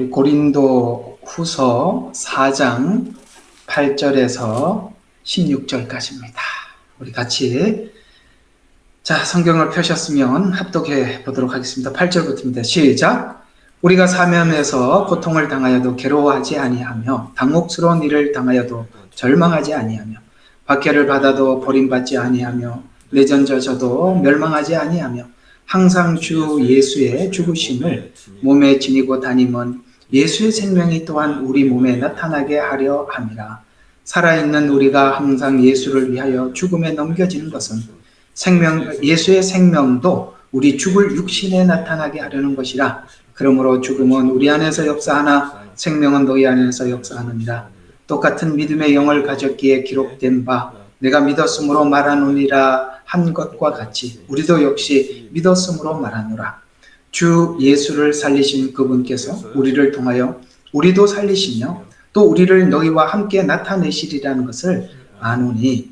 우리 고린도 후서 4장 8절에서 16절까지입니다. 우리 같이 성경을 펴셨으면 합독해 보도록 하겠습니다. 8절부터입니다. 시작! 우리가 사면에서 고통을 당하여도 괴로워하지 아니하며 당혹스러운 일을 당하여도 절망하지 아니하며 박해를 받아도 버림받지 아니하며 내전져져도 멸망하지 아니하며 항상 주 예수의 죽으심을 몸에 지니고 다님은 예수의 생명이 또한 우리 몸에 나타나게 하려 함이라. 살아있는 우리가 항상 예수를 위하여 죽음에 넘겨지는 것은 예수의 생명도 우리 죽을 육신에 나타나게 하려는 것이라. 그러므로 죽음은 우리 안에서 역사하나 생명은 너희 안에서 역사하느니라. 똑같은 믿음의 영을 가졌기에 기록된 바 내가 믿었으므로 말하노니라 한 것과 같이 우리도 역시 믿었으므로 말하노라. 주 예수를 살리신 그분께서 우리를 통하여 우리도 살리시며 또 우리를 너희와 함께 나타내시리라는 것을 아노니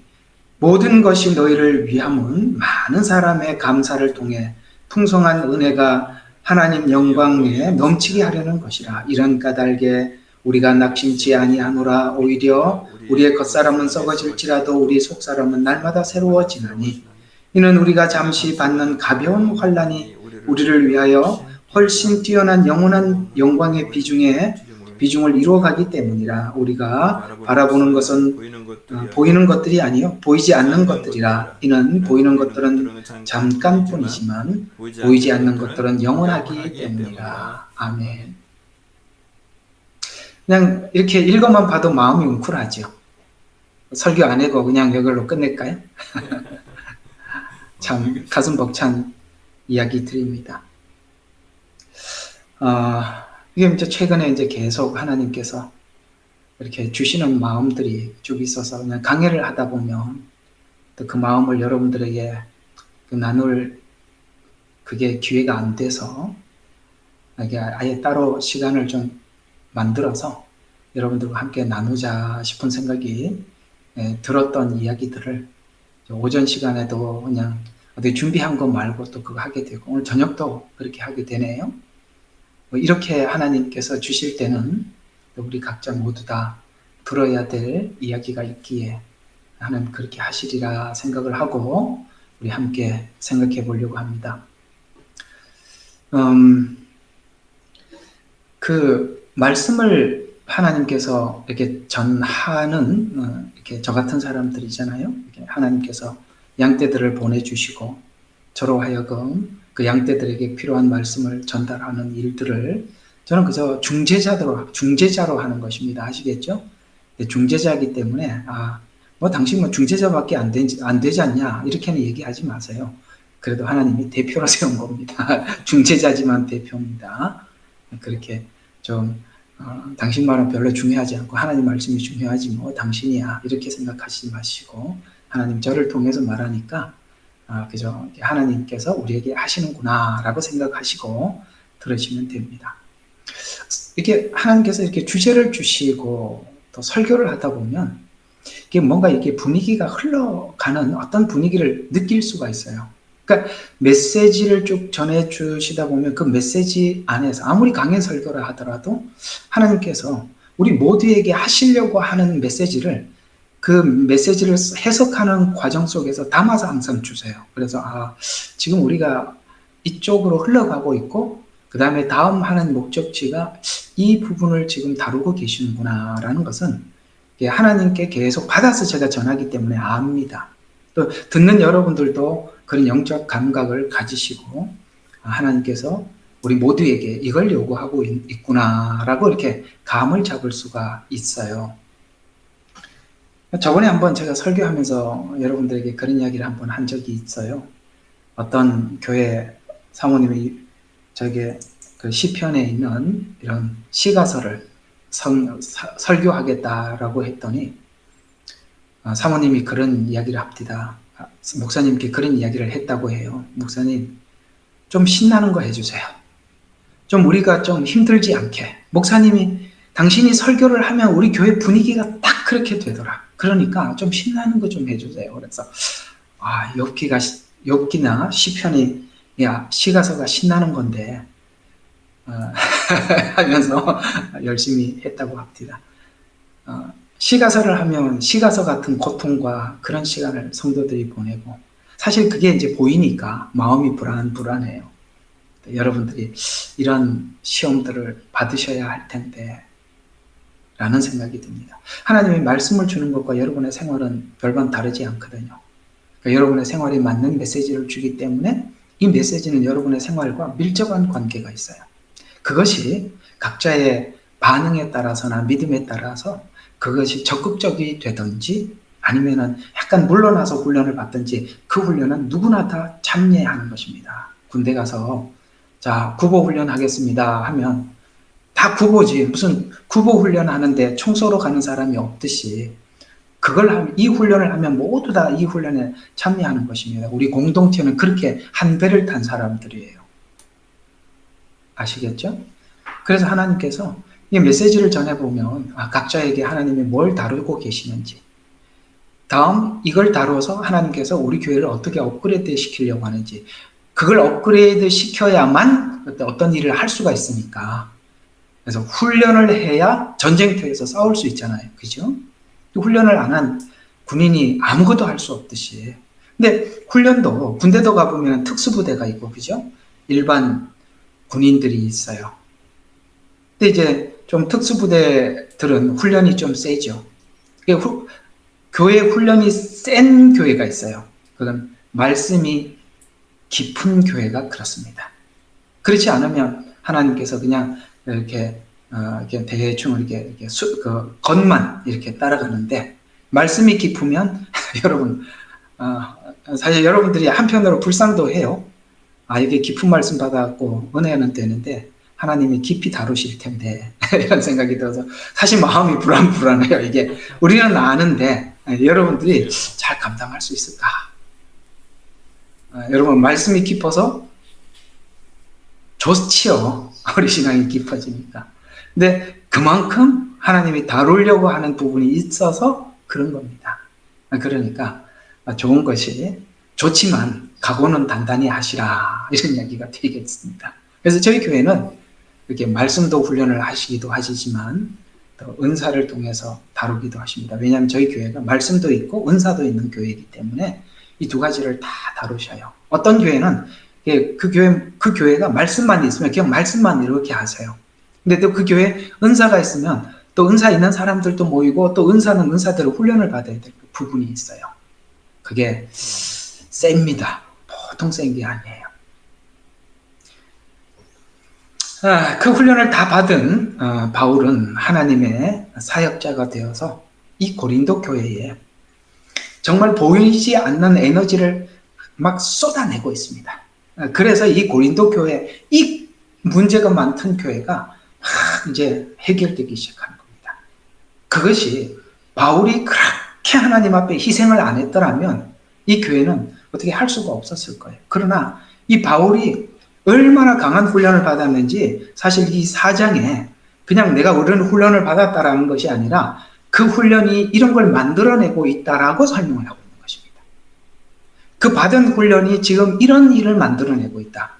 모든 것이 너희를 위함은 많은 사람의 감사를 통해 풍성한 은혜가 하나님 영광에 넘치게 하려는 것이라. 이런 까닭에 우리가 낙심치 아니하노라. 오히려 우리의 겉사람은 썩어질지라도 우리 속사람은 날마다 새로워지나니 이는 우리가 잠시 받는 가벼운 환난이 우리를 위하여 훨씬 뛰어난 영원한 영광의 비중을 이루어가기 때문이라. 우리가 바라보는 것은 보이는 것들이 아니요 보이지 않는 것들이라. 이는 보이는 것들은 잠깐뿐이지만 보이지 않는 것들은 영원하기 때문이라. 아멘. 그냥 이렇게 읽어만 봐도 마음이 웅크하죠. 설교 안 하고 그냥 이걸로 끝낼까요? 참 가슴 벅찬 이야기들입니다. 이게 이제 최근에 이제 계속 하나님께서 이렇게 주시는 마음들이 쭉 있어서 그냥 강해를 하다 보면 또 그 마음을 여러분들에게 나눌 그게 기회가 안 돼서 아예 따로 시간을 좀 만들어서 여러분들과 함께 나누자 싶은 생각이 들었던 이야기들을 오전 시간에도 그냥 어디 준비한 거 말고 또 그거 하게 되고 오늘 저녁도 그렇게 하게 되네요. 이렇게 하나님께서 주실 때는 우리 각자 모두 다 들어야 될 이야기가 있기에 하나님 그렇게 하시리라 생각을 하고 우리 함께 생각해 보려고 합니다. 그 말씀을 하나님께서 이렇게 전하는 이렇게 저 같은 사람들이잖아요. 이렇게 하나님께서 양떼들을 보내주시고 저로 하여금 그 양떼들에게 필요한 말씀을 전달하는 일들을 저는 그저 중재자로 하는 것입니다. 아시겠죠? 중재자이기 때문에 당신 뭐 중재자밖에 안 되지 않냐 이렇게는 얘기하지 마세요. 그래도 하나님이 대표로 세운 겁니다. 중재자지만 대표입니다. 그렇게 좀 당신 말은 별로 중요하지 않고 하나님 말씀이 중요하지 뭐 당신이야 이렇게 생각하시지 마시고 하나님 저를 통해서 말하니까 그저 하나님께서 우리에게 하시는구나 라고 생각하시고 들으시면 됩니다. 이렇게 하나님께서 이렇게 주제를 주시고 또 설교를 하다 보면 이게 뭔가 이렇게 분위기가 흘러가는 어떤 분위기를 느낄 수가 있어요. 그러니까 메시지를 쭉 전해주시다 보면 그 메시지 안에서 아무리 강한 설교를 하더라도 하나님께서 우리 모두에게 하시려고 하는 메시지를 그 메시지를 해석하는 과정 속에서 담아서 항상 주세요. 그래서 지금 우리가 이쪽으로 흘러가고 있고 그 다음에 다음 하는 목적지가 이 부분을 지금 다루고 계시는구나 라는 것은 하나님께 계속 받아서 제가 전하기 때문에 압니다. 또 듣는 여러분들도 그런 영적 감각을 가지시고 하나님께서 우리 모두에게 이걸 요구하고 있구나라고 이렇게 감을 잡을 수가 있어요. 저번에 한번 제가 설교하면서 여러분들에게 그런 이야기를 한번 한 적이 있어요. 어떤 교회 사모님이 저에게 그 시편에 있는 이런 시가서를 설교하겠다라고 했더니 사모님이 그런 이야기를 합니다. 목사님께 그런 이야기를 했다고 해요. 목사님, 좀 신나는 거 해주세요. 좀 우리가 좀 힘들지 않게. 목사님이 당신이 설교를 하면 우리 교회 분위기가 딱 그렇게 되더라. 그러니까 좀 신나는 거 좀 해주세요. 그래서 욥기나 시편이 시가서가 신나는 건데 하면서 열심히 했다고 합니다. 시가서를 하면 시가서 같은 고통과 그런 시간을 성도들이 보내고, 사실 그게 이제 보이니까 마음이 불안해요. 여러분들이 이런 시험들을 받으셔야 할 텐데 라는 생각이 듭니다. 하나님이 말씀을 주는 것과 여러분의 생활은 별반 다르지 않거든요. 그러니까 여러분의 생활에 맞는 메시지를 주기 때문에 이 메시지는 여러분의 생활과 밀접한 관계가 있어요. 그것이 각자의 반응에 따라서나 믿음에 따라서 그것이 적극적이 되든지 아니면은 약간 물러나서 훈련을 받든지, 그 훈련은 누구나 다 참여하는 것입니다. 군대 가서 자, 구보 훈련 하겠습니다 하면 다 구보지, 무슨 구보 훈련 하는데 총 쏘러 가는 사람이 없듯이 이 훈련을 하면 모두 다 이 훈련에 참여하는 것입니다. 우리 공동체는 그렇게 한 배를 탄 사람들이에요. 아시겠죠? 그래서 하나님께서 이 메시지를 전해보면 각자에게 하나님이 뭘 다루고 계시는지, 다음 이걸 다루어서 하나님께서 우리 교회를 어떻게 업그레이드 시키려고 하는지, 그걸 업그레이드 시켜야만 어떤 일을 할 수가 있으니까. 그래서 훈련을 해야 전쟁터에서 싸울 수 있잖아요. 그죠? 훈련을 안 한 군인이 아무것도 할 수 없듯이. 근데 훈련도, 군대도 가보면 특수부대가 있고, 그죠? 일반 군인들이 있어요. 근데 이제 좀 특수부대들은 훈련이 좀 세죠. 교회 훈련이 센 교회가 있어요. 그건 말씀이 깊은 교회가 그렇습니다. 그렇지 않으면 하나님께서 그냥 이렇게 대충 이렇게 겉만 이렇게 따라가는데, 말씀이 깊으면 여러분, 사실 여러분들이 한편으로 불쌍도 해요. 이게 깊은 말씀 받아갖고 은혜는 되는데 하나님이 깊이 다루실 텐데 이런 생각이 들어서 사실 마음이 불안해요. 이게 우리는 아는데 여러분들이 잘 감당할 수 있을까? 여러분, 말씀이 깊어서 좋지요. 우리 신앙이 깊어지니까. 근데 그만큼 하나님이 다루려고 하는 부분이 있어서 그런 겁니다. 그러니까 좋은 것이 좋지만 각오는 단단히 하시라, 이런 이야기가 되겠습니다. 그래서 저희 교회는 이렇게 말씀도 훈련을 하시기도 하시지만 또 은사를 통해서 다루기도 하십니다. 왜냐하면 저희 교회가 말씀도 있고 은사도 있는 교회이기 때문에 이 두 가지를 다 다루셔요. 어떤 교회는 그 교회가 말씀만 있으면 그냥 말씀만 이렇게 하세요. 근데 또 그 교회에 은사가 있으면 또 은사 있는 사람들도 모이고, 또 은사는 은사대로 훈련을 받아야 될 부분이 있어요. 그게 셉니다. 보통 센 게 아니에요. 그 훈련을 다 받은 바울은 하나님의 사역자가 되어서 이 고린도 교회에 정말 보이지 않는 에너지를 막 쏟아내고 있습니다. 그래서 이 고린도 교회, 이 문제가 많던 교회가 이제 해결되기 시작하는 겁니다. 그것이 바울이 그렇게 하나님 앞에 희생을 안 했더라면 이 교회는 어떻게 할 수가 없었을 거예요. 그러나 이 바울이 얼마나 강한 훈련을 받았는지, 사실 이 4장에 그냥 내가 이런 훈련을 받았다라는 것이 아니라 그 훈련이 이런 걸 만들어내고 있다라고 설명을 하고 있는 것입니다. 그 받은 훈련이 지금 이런 일을 만들어내고 있다.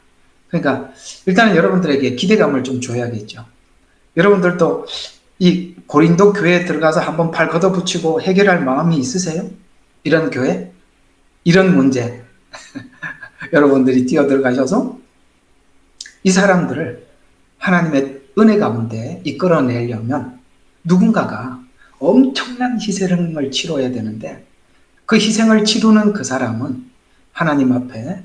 그러니까 일단은 여러분들에게 기대감을 좀 줘야겠죠. 여러분들도 이 고린도 교회에 들어가서 한번 팔 걷어붙이고 해결할 마음이 있으세요? 이런 교회? 이런 문제 여러분들이 뛰어들어가셔서 이 사람들을 하나님의 은혜 가운데 이끌어내려면 누군가가 엄청난 희생을 치러야 되는데, 그 희생을 치르는 그 사람은 하나님 앞에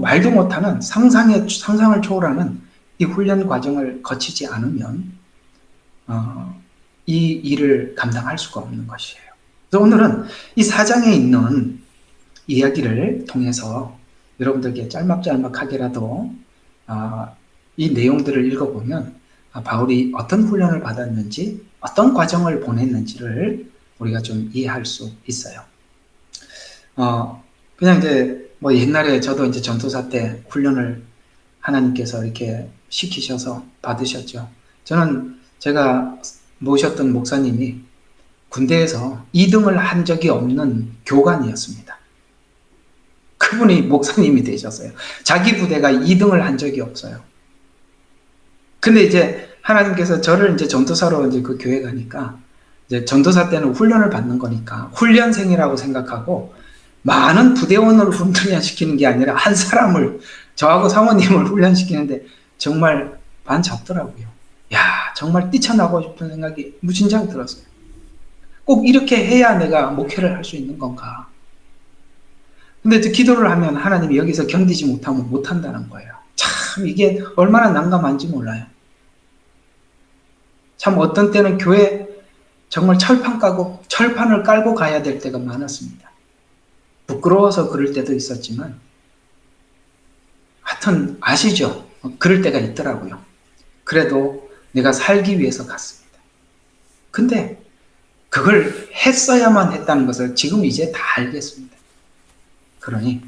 말도 못하는 상상을 초월하는 이 훈련 과정을 거치지 않으면 이 일을 감당할 수가 없는 것이에요. 그래서 오늘은 이 4장에 있는 이야기를 통해서 여러분들께 짤막짤막하게라도 이 내용들을 읽어보면 바울이 어떤 훈련을 받았는지, 어떤 과정을 보냈는지를 우리가 좀 이해할 수 있어요. 그냥 이제 옛날에 저도 이제 전도사 때 훈련을 하나님께서 이렇게 시키셔서 받으셨죠. 저는 제가 모셨던 목사님이 군대에서 2등을 한 적이 없는 교관이었습니다. 그분이 목사님이 되셨어요. 자기 부대가 2등을 한 적이 없어요. 근데 이제 하나님께서 저를 이제 전도사로 이제 그 교회 가니까 이제 전도사 때는 훈련을 받는 거니까 훈련생이라고 생각하고 많은 부대원을 훈련시키는 게 아니라 한 사람을 저하고 사모님을 훈련시키는데 정말 반 잡더라고요. 야, 정말 뛰쳐나가고 싶은 생각이 무진장 들었어요. 꼭 이렇게 해야 내가 목회를 할 수 있는 건가? 근데 이제 기도를 하면 하나님이 여기서 견디지 못하면 못한다는 거예요. 참 이게 얼마나 난감한지 몰라요. 참 어떤 때는 교회 정말 철판을 깔고 가야 될 때가 많았습니다. 부끄러워서 그럴 때도 있었지만 하여튼 아시죠? 그럴 때가 있더라고요. 그래도 내가 살기 위해서 갔습니다. 근데 그걸 했어야만 했다는 것을 지금 이제 다 알겠습니다. 그러니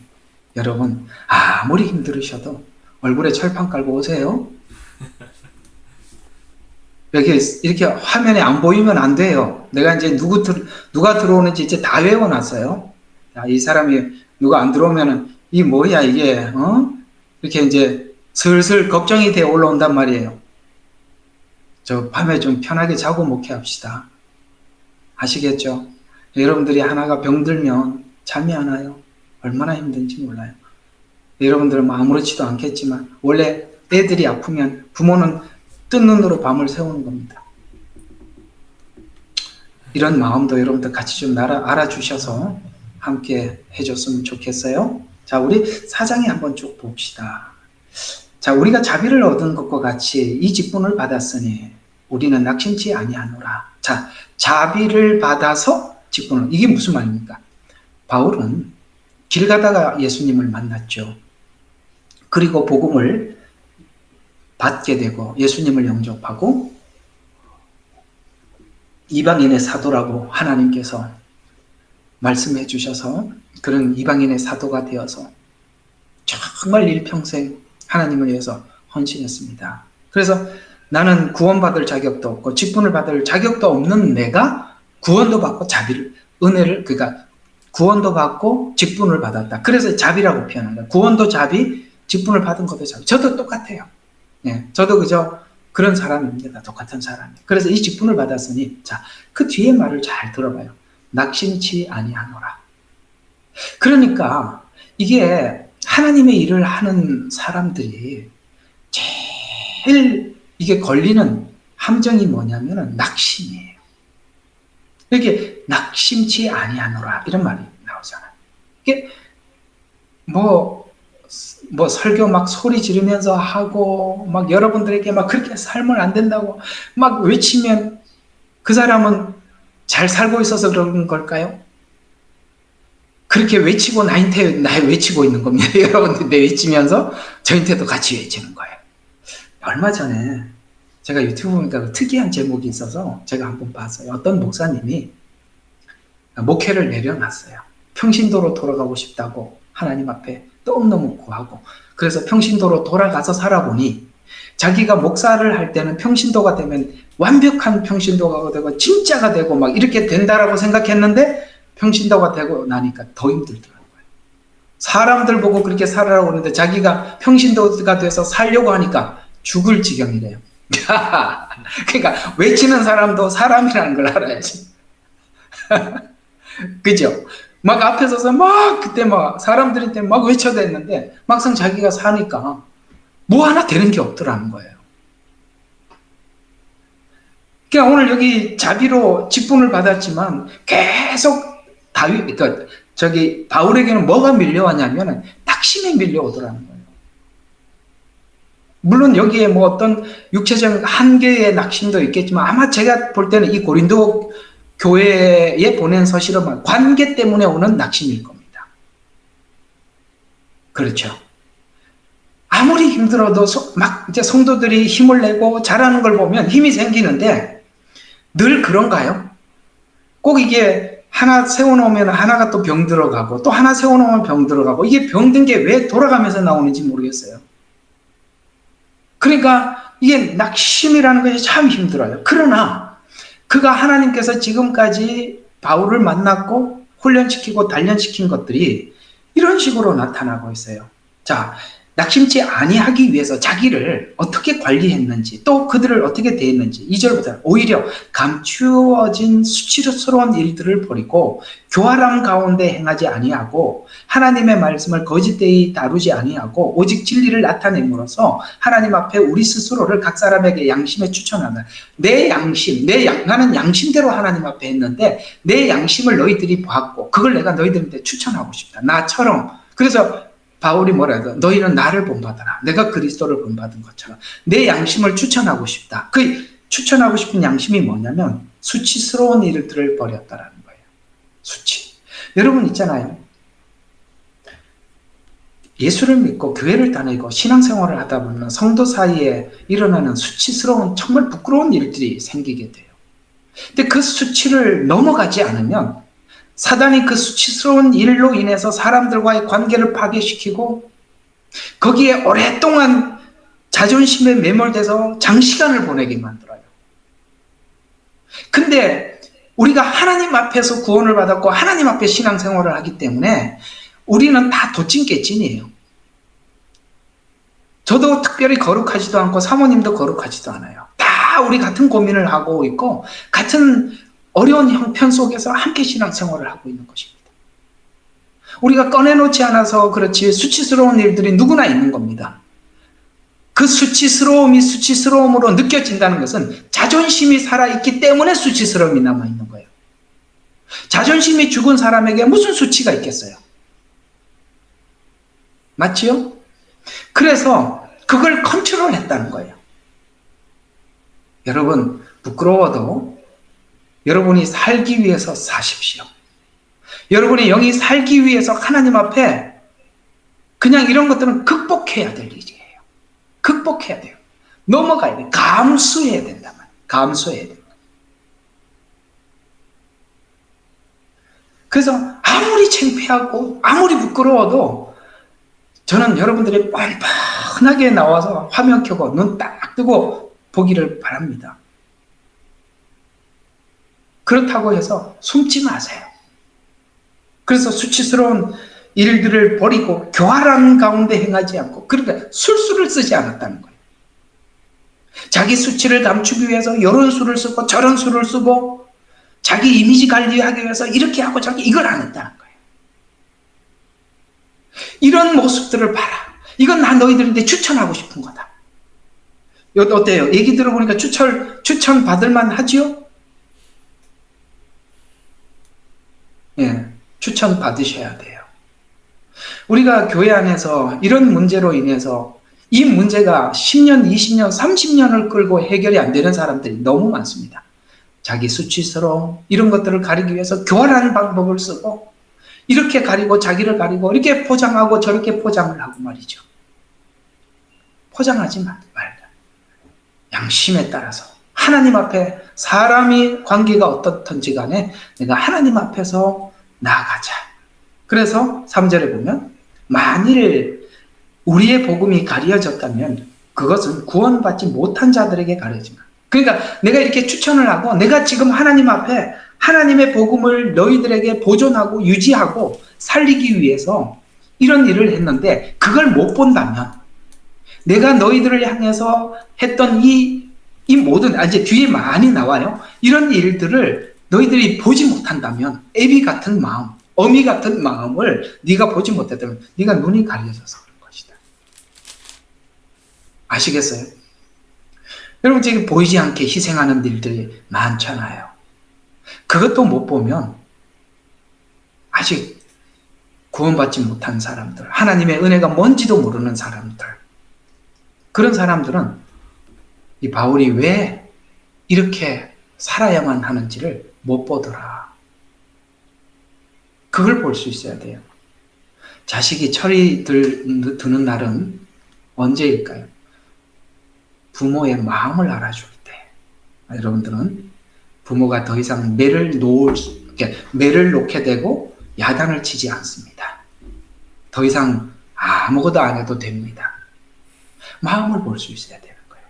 여러분 아무리 힘들으셔도 얼굴에 철판 깔고 오세요. 이렇게 화면에 안 보이면 안 돼요. 내가 이제 누가 들어오는지 이제 다 외워놨어요. 야, 이 사람이 누가 안 들어오면은 이 뭐야 이게 이렇게 이제 슬슬 걱정이 돼 올라온단 말이에요. 저 밤에 좀 편하게 자고 목회합시다. 아시겠죠? 여러분들이 하나가 병들면 잠이 안 와요. 얼마나 힘든지 몰라요. 여러분들은 뭐 아무렇지도 않겠지만 원래 애들이 아프면 부모는 뜬 눈으로 밤을 새우는 겁니다. 이런 마음도 여러분들 같이 좀 알아주셔서 함께 해줬으면 좋겠어요. 자, 우리 4장에 한번 쭉 봅시다. 자, 우리가 자비를 얻은 것과 같이 이 직분을 받았으니 우리는 낙심치 아니하노라. 자, 자비를 받아서 직분을, 이게 무슨 말입니까? 바울은 길 가다가 예수님을 만났죠. 그리고 복음을 받게 되고 예수님을 영접하고 이방인의 사도라고 하나님께서 말씀해 주셔서 그런 이방인의 사도가 되어서 정말 일평생 하나님을 위해서 헌신했습니다. 그래서 나는 구원받을 자격도 없고 직분을 받을 자격도 없는 내가 구원도 받고 은혜를, 그러니까 구원도 받고 직분을 받았다. 그래서 자비라고 표현합니다. 구원도 자비, 직분을 받은 것도 자비. 저도 똑같아요. 네, 저도 그저 그런 사람입니다. 똑같은 사람이에요. 그래서 이 직분을 받았으니, 자, 그 뒤에 말을 잘 들어봐요. 낙심치 아니하노라. 그러니까 이게 하나님의 일을 하는 사람들이 제일 이게 걸리는 함정이 뭐냐면은 낙심이에요. 이게 낙심치 아니하노라 이런 말이 나오잖아요. 이게 뭐 설교 막 소리 지르면서 하고 막 여러분들에게 막 그렇게 살면 안 된다고 막 외치면 그 사람은 잘 살고 있어서 그런 걸까요? 그렇게 외치고 나한테 외치고 있는 겁니다. 여러분들 외치면서 저한테도 같이 외치는 거예요. 얼마 전에 제가 유튜브 보니까 특이한 제목이 있어서 제가 한번 봤어요. 어떤 목사님이 목회를 내려놨어요. 평신도로 돌아가고 싶다고 하나님 앞에 너무너무 구하고, 그래서 평신도로 돌아가서 살아보니 자기가 목사를 할 때는 평신도가 되면 완벽한 평신도가 되고 진짜가 되고 막 이렇게 된다라고 생각했는데 평신도가 되고 나니까 더 힘들더라고요. 사람들 보고 그렇게 살아라고 하는데 자기가 평신도가 돼서 살려고 하니까 죽을 지경이래요. 그러니까 외치는 사람도 사람이라는 걸 알아야지. 그죠? 막 앞에 서서 막 그때 막 사람들한테 막 외쳐댔는데 막상 자기가 사니까 뭐 하나 되는 게 없더라는 거예요. 그러니까 오늘 여기 자비로 직분을 받았지만 계속 그러니까 바울에게는 뭐가 밀려왔냐면은 낙심이 밀려오더라는 거예요. 물론 여기에 뭐 어떤 육체적 한계의 낙심도 있겠지만 아마 제가 볼 때는 이 고린도 교회에 보낸 서신은 관계 때문에 오는 낙심일 겁니다. 그렇죠. 아무리 힘들어도 막 이제 성도들이 힘을 내고 잘하는 걸 보면 힘이 생기는데 늘 그런가요? 꼭 이게 하나 세워놓으면 하나가 또 병 들어가고 또 하나 세워놓으면 병 들어가고 이게 병든 게 왜 돌아가면서 나오는지 모르겠어요. 그러니까 이게 낙심이라는 것이 참 힘들어요. 그러나 그가 하나님께서 지금까지 바울을 만났고 훈련시키고 단련시킨 것들이 이런 식으로 나타나고 있어요. 자, 낙심치 아니하기 위해서 자기를 어떻게 관리했는지 또 그들을 어떻게 대했는지 2절부터 오히려 감추어진 수치스러운 일들을 버리고 교활함 가운데 행하지 아니하고 하나님의 말씀을 거짓되이 다루지 아니하고 오직 진리를 나타냄으로써 하나님 앞에 우리 스스로를 각 사람에게 양심에 추천하는 내 양심, 나는 양심대로 하나님 앞에 했는데 내 양심을 너희들이 봤고 그걸 내가 너희들한테 추천하고 싶다. 나처럼. 그래서 바울이 뭐라 해도 너희는 나를 본받아라. 내가 그리스도를 본받은 것처럼 내 양심을 추천하고 싶다. 그 추천하고 싶은 양심이 뭐냐면 수치스러운 일들을 버렸다라는 거예요. 수치. 여러분 있잖아요. 예수를 믿고 교회를 다니고 신앙생활을 하다 보면 성도 사이에 일어나는 수치스러운 정말 부끄러운 일들이 생기게 돼요. 근데 그 수치를 넘어가지 않으면 사단이 그 수치스러운 일로 인해서 사람들과의 관계를 파괴시키고 거기에 오랫동안 자존심에 매몰돼서 장시간을 보내게 만들어요. 근데 우리가 하나님 앞에서 구원을 받았고 하나님 앞에 신앙생활을 하기 때문에 우리는 다 도찐깨찐이에요. 저도 특별히 거룩하지도 않고 사모님도 거룩하지도 않아요. 다 우리 같은 고민을 하고 있고 같은 어려운 형편 속에서 함께 신앙생활을 하고 있는 것입니다. 우리가 꺼내놓지 않아서 그렇지 수치스러운 일들이 누구나 있는 겁니다. 그 수치스러움이 수치스러움으로 느껴진다는 것은 자존심이 살아있기 때문에 수치스러움이 남아있는 거예요. 자존심이 죽은 사람에게 무슨 수치가 있겠어요? 맞지요? 그래서 그걸 컨트롤했다는 거예요. 여러분 부끄러워도 여러분이 살기 위해서 사십시오. 여러분의 영이 살기 위해서 하나님 앞에 그냥 이런 것들은 극복해야 될 일이에요. 극복해야 돼요. 넘어가야 돼요. 감수해야 된다면 감수해야 돼요. 그래서 아무리 창피하고 아무리 부끄러워도 저는 여러분들이 뻔뻔하게 나와서 화면 켜고 눈 딱 뜨고 보기를 바랍니다. 그렇다고 해서 숨지 마세요. 그래서 수치스러운 일들을 버리고 교활한 가운데 행하지 않고 그러니까 술수를 쓰지 않았다는 거예요. 자기 수치를 감추기 위해서 이런 수를 쓰고 저런 수를 쓰고 자기 이미지 관리하기 위해서 이렇게 하고 저렇게 이걸 안 했다는 거예요. 이런 모습들을 봐라. 이건 나 너희들한테 추천하고 싶은 거다. 어때요? 얘기 들어보니까 추천 받을 만 하지요? 예, 추천 받으셔야 돼요. 우리가 교회 안에서 이런 문제로 인해서 이 문제가 10년, 20년, 30년을 끌고 해결이 안 되는 사람들이 너무 많습니다. 자기 수치스러움 이런 것들을 가리기 위해서 교활한 방법을 쓰고 이렇게 가리고 자기를 가리고 이렇게 포장하고 저렇게 포장을 하고 말이죠. 포장하지 말라. 양심에 따라서 하나님 앞에 사람이 관계가 어떻든지 간에 내가 하나님 앞에서 나아가자. 그래서 3절에 보면 만일 우리의 복음이 가려졌다면 그것은 구원받지 못한 자들에게 가려지마. 그러니까 내가 이렇게 추천을 하고 내가 지금 하나님 앞에 하나님의 복음을 너희들에게 보존하고 유지하고 살리기 위해서 이런 일을 했는데 그걸 못 본다면 내가 너희들을 향해서 했던 이 모든 이제 뒤에 많이 나와요. 이런 일들을 너희들이 보지 못한다면 애비 같은 마음, 어미 같은 마음을 네가 보지 못했다면 네가 눈이 가려져서 그런 것이다. 아시겠어요? 여러분 지금 보이지 않게 희생하는 일들이 많잖아요. 그것도 못 보면 아직 구원받지 못한 사람들, 하나님의 은혜가 뭔지도 모르는 사람들, 그런 사람들은 이 바울이 왜 이렇게 살아야만 하는지를 못 보더라. 그걸 볼 수 있어야 돼요. 자식이 철이 드는 날은 언제일까요? 부모의 마음을 알아줄 때. 여러분들은 부모가 더 이상 매를 놓게 되고 야단을 치지 않습니다. 더 이상 아무것도 안 해도 됩니다. 마음을 볼 수 있어야 되는 거예요.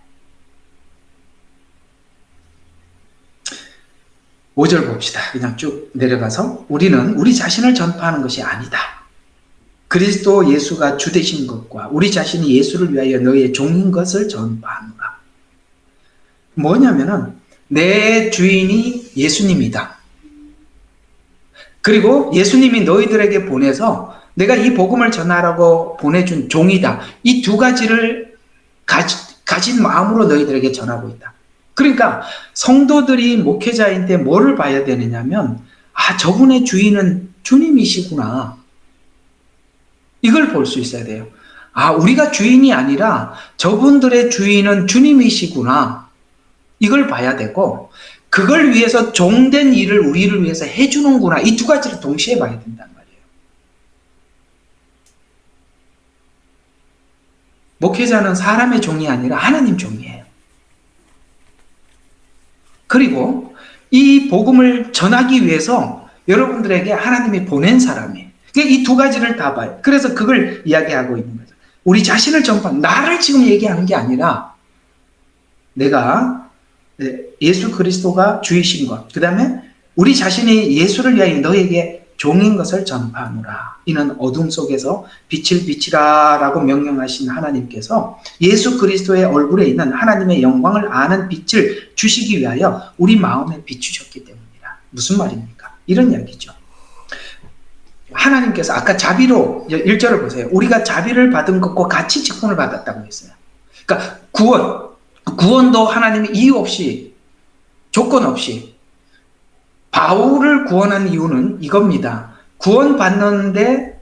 5절 봅시다. 그냥 쭉 내려가서 우리는 우리 자신을 전파하는 것이 아니다. 그리스도 예수가 주 되신 것과 우리 자신이 예수를 위하여 너희의 종인 것을 전파하노라. 뭐냐면은 내 주인이 예수님이다. 그리고 예수님이 너희들에게 보내서 내가 이 복음을 전하라고 보내준 종이다. 이 두 가지를 가진 마음으로 너희들에게 전하고 있다. 그러니까 성도들이 목회자인데 뭐를 봐야 되느냐면 저분의 주인은 주님이시구나. 이걸 볼 수 있어야 돼요. 우리가 주인이 아니라 저분들의 주인은 주님이시구나. 이걸 봐야 되고 그걸 위해서 종된 일을 우리를 위해서 해주는구나. 이 두 가지를 동시에 봐야 된단 말이에요. 목회자는 사람의 종이 아니라 하나님 종이에요. 그리고 이 복음을 전하기 위해서 여러분들에게 하나님이 보낸 사람이에요. 이 두 가지를 다 봐요. 그래서 그걸 이야기하고 있는 거죠. 우리 자신을 나를 지금 얘기하는 게 아니라 내가 예수 그리스도가 주이신 것, 그 다음에 우리 자신이 예수를 위하여 너에게 종인 것을 전파하노라. 이는 어둠 속에서 빛을 비치라 라고 명령하신 하나님께서 예수 그리스도의 얼굴에 있는 하나님의 영광을 아는 빛을 주시기 위하여 우리 마음에 비추셨기 때문이다. 무슨 말입니까? 이런 이야기죠. 하나님께서 아까 자비로 1절을 보세요. 우리가 자비를 받은 것과 같이 직분을 받았다고 했어요. 그러니까 구원도 하나님이 이유 없이 조건 없이 바울을 구원한 이유는 이겁니다. 구원받는데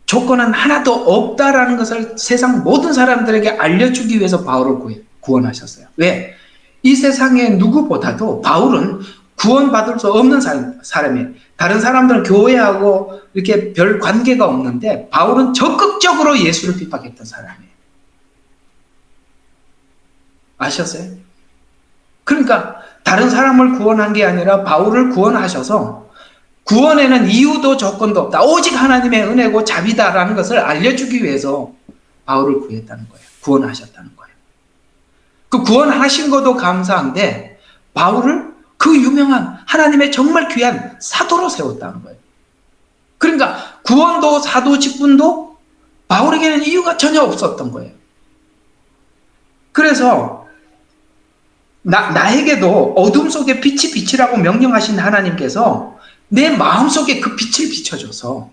조건은 하나도 없다라는 것을 세상 모든 사람들에게 알려주기 위해서 바울을 구원하셨어요. 왜? 이 세상의 누구보다도 바울은 구원받을 수 없는 사람이에요. 다른 사람들은 교회하고 이렇게 별 관계가 없는데 바울은 적극적으로 예수를 핍박했던 사람이에요. 아셨어요? 그러니까 다른 사람을 구원한 게 아니라 바울을 구원하셔서 구원에는 이유도 조건도 없다. 오직 하나님의 은혜고 자비다라는 것을 알려주기 위해서 바울을 구했다는 거예요. 구원하셨다는 거예요. 그 구원하신 것도 감사한데 바울을 그 유명한 하나님의 정말 귀한 사도로 세웠다는 거예요. 그러니까 구원도 사도 직분도 바울에게는 이유가 전혀 없었던 거예요. 그래서 나에게도 어둠 속에 빛이 비치라고 명령하신 하나님께서 내 마음속에 그 빛을 비춰줘서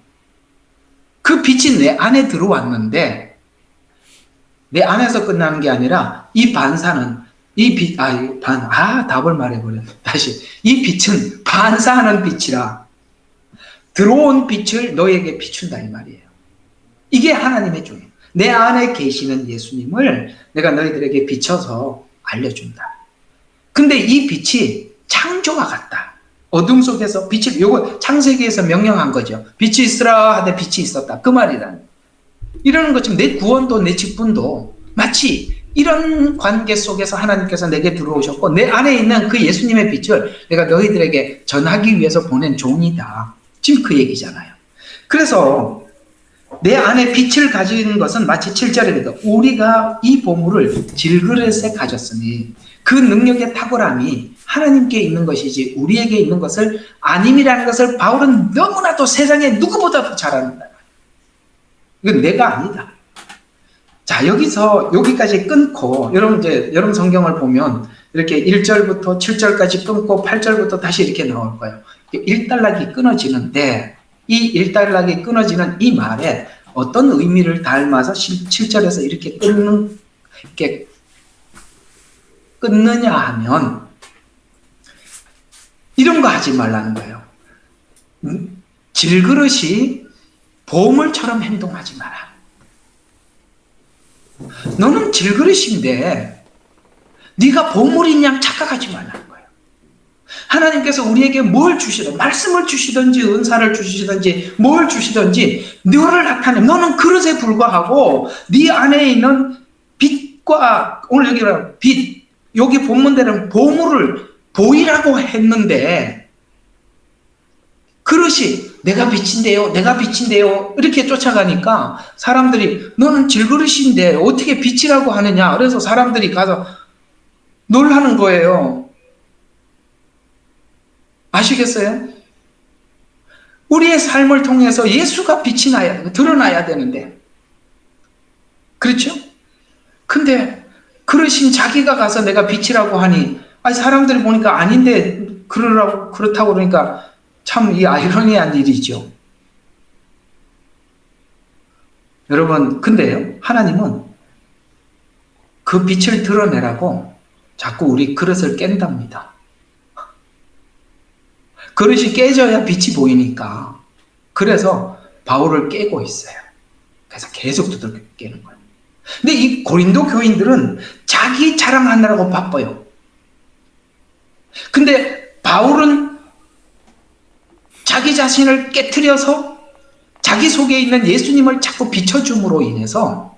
그 빛이 내 안에 들어왔는데 내 안에서 끝나는 게 아니라 이 반사는 답을 말해버렸네. 다시. 이 빛은 반사하는 빛이라 들어온 빛을 너에게 비춘다 이 말이에요. 이게 하나님의 종이에요. 내 안에 계시는 예수님을 내가 너희들에게 비춰서 알려준다. 근데 이 빛이 창조와 같다. 어둠 속에서 빛을, 요거 창세기에서 명령한 거죠. 빛이 있으라 하되 빛이 있었다. 그 말이란. 이러는 것처럼 내 구원도 내 직분도 마치 이런 관계 속에서 하나님께서 내게 들어오셨고 내 안에 있는 그 예수님의 빛을 내가 너희들에게 전하기 위해서 보낸 종이다. 지금 그 얘기잖아요. 그래서 내 안에 빛을 가진 것은 마치 7절입니다. 우리가 이 보물을 질그릇에 가졌으니 그 능력의 탁월함이 하나님께 있는 것이지 우리에게 있는 것을 아님이라는 것을 바울은 너무나도 세상에 누구보다도 잘 안다. 이건 내가 아니다. 자, 여기까지 끊고 여러분 성경을 보면 이렇게 1절부터 7절까지 끊고 8절부터 다시 이렇게 나올 거예요. 일단락이 끊어지는데 이 일단락이 끊어지는 이 말에 어떤 의미를 담아서 7절에서 이렇게 끊느냐 하면 이런 거 하지 말라는 거예요. 질그릇이 보물처럼 행동하지 마라. 너는 질그릇인데 네가 보물인 양 착각하지 말라는 거예요. 하나님께서 우리에게 뭘 주시든 말씀을 주시든지 은사를 주시든지 뭘 주시든지 너를 나타내. 너는 그릇에 불과하고 네 안에 있는 빛과 오늘 여기 빛 여기 본문대로는 보물을 보이라고 했는데 그릇이 내가 빛인데요 이렇게 쫓아가니까 사람들이 너는 질그릇인데 어떻게 빛이라고 하느냐. 그래서 사람들이 가서 놀라는 거예요. 아시겠어요? 우리의 삶을 통해서 예수가 빛이 드러나야 되는데, 그렇죠? 근데 그러신 자기가 가서 내가 빛이라고 하니, 사람들이 보니까 아닌데 그렇다고 그러니까 참 이 아이러니한 일이죠. 여러분, 근데요, 하나님은 그 빛을 드러내라고 자꾸 우리 그릇을 깬답니다. 그릇이 깨져야 빛이 보이니까. 그래서 바울을 깨고 있어요. 그래서 계속 두들겨 깨는 거예요. 근데 이 고린도 교인들은 자기 자랑하느라고 바빠요. 근데 바울은 자기 자신을 깨트려서 자기 속에 있는 예수님을 자꾸 비춰줌으로 인해서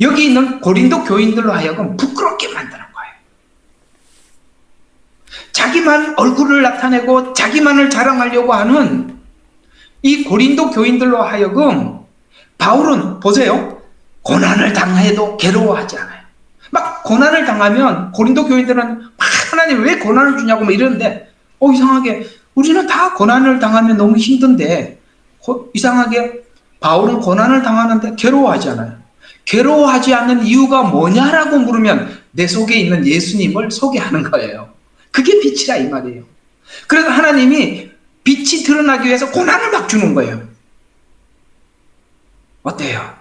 여기 있는 고린도 교인들로 하여금 부끄럽게 만드는 거예요. 자기만 얼굴을 나타내고 자기만을 자랑하려고 하는 이 고린도 교인들로 하여금 바울은 보세요. 고난을 당해도 괴로워하지 않아요. 막 고난을 당하면 고린도 교인들은 막 하나님 왜 고난을 주냐고 막 이러는데 이상하게 우리는 다 고난을 당하면 너무 힘든데 이상하게 바울은 고난을 당하는데 괴로워하지 않아요. 괴로워하지 않는 이유가 뭐냐라고 물으면 내 속에 있는 예수님을 소개하는 거예요. 그게 빛이라 이 말이에요. 그래서 하나님이 빛이 드러나기 위해서 고난을 막 주는 거예요. 어때요?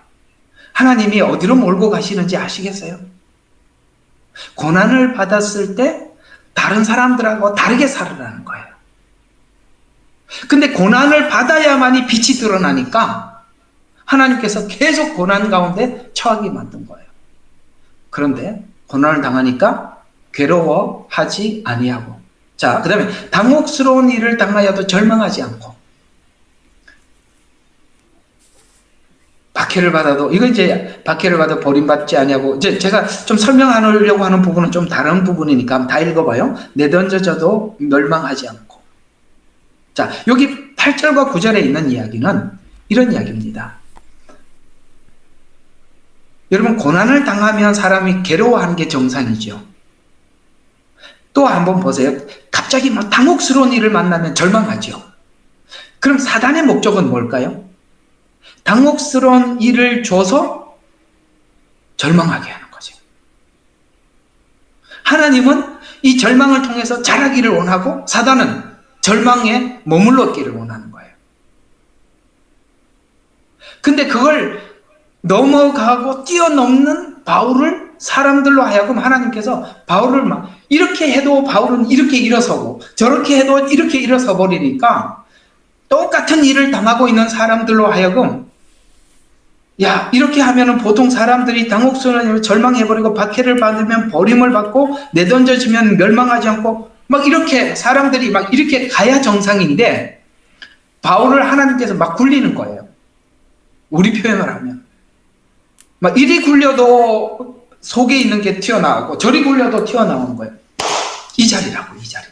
하나님이 어디로 몰고 가시는지 아시겠어요? 고난을 받았을 때 다른 사람들하고 다르게 살으라는 거예요. 근데 고난을 받아야만이 빛이 드러나니까 하나님께서 계속 고난 가운데 처하게 만든 거예요. 그런데 고난을 당하니까 괴로워하지 아니하고, 자, 그 다음에 당혹스러운 일을 당하여도 절망하지 않고, 박해를 받아도, 이거 이제 박해를 받아 버림받지 아니하고, 이제 제가 좀 설명하려고 하는 부분은 좀 다른 부분이니까 한번 다 읽어봐요. 내던져져도 멸망하지 않고. 자, 여기 8절과 9절에 있는 이야기는 이런 이야기입니다. 여러분, 고난을 당하면 사람이 괴로워하는 게 정상이죠. 또 한번 보세요. 갑자기 막 당혹스러운 일을 만나면 절망하죠. 그럼 사단의 목적은 뭘까요? 당혹스러운 일을 줘서 절망하게 하는 거죠. 하나님은 이 절망을 통해서 자라기를 원하고 사단은 절망에 머물렀기를 원하는 거예요. 근데 그걸 넘어가고 뛰어넘는 바울을 사람들로 하여금 하나님께서 바울을 막 이렇게 해도 바울은 이렇게 일어서고 저렇게 해도 이렇게 일어서 버리니까 똑같은 일을 당하고 있는 사람들로 하여금 야, 이렇게 하면은 보통 사람들이 당혹스러운 절망해버리고 박해를 받으면 버림을 받고 내던져지면 멸망하지 않고 막 이렇게 사람들이 막 이렇게 가야 정상인데 바울을 하나님께서 막 굴리는 거예요. 우리 표현을 하면. 막 이리 굴려도 속에 있는 게 튀어나오고 저리 굴려도 튀어나오는 거예요. 이 자리라고, 이 자리.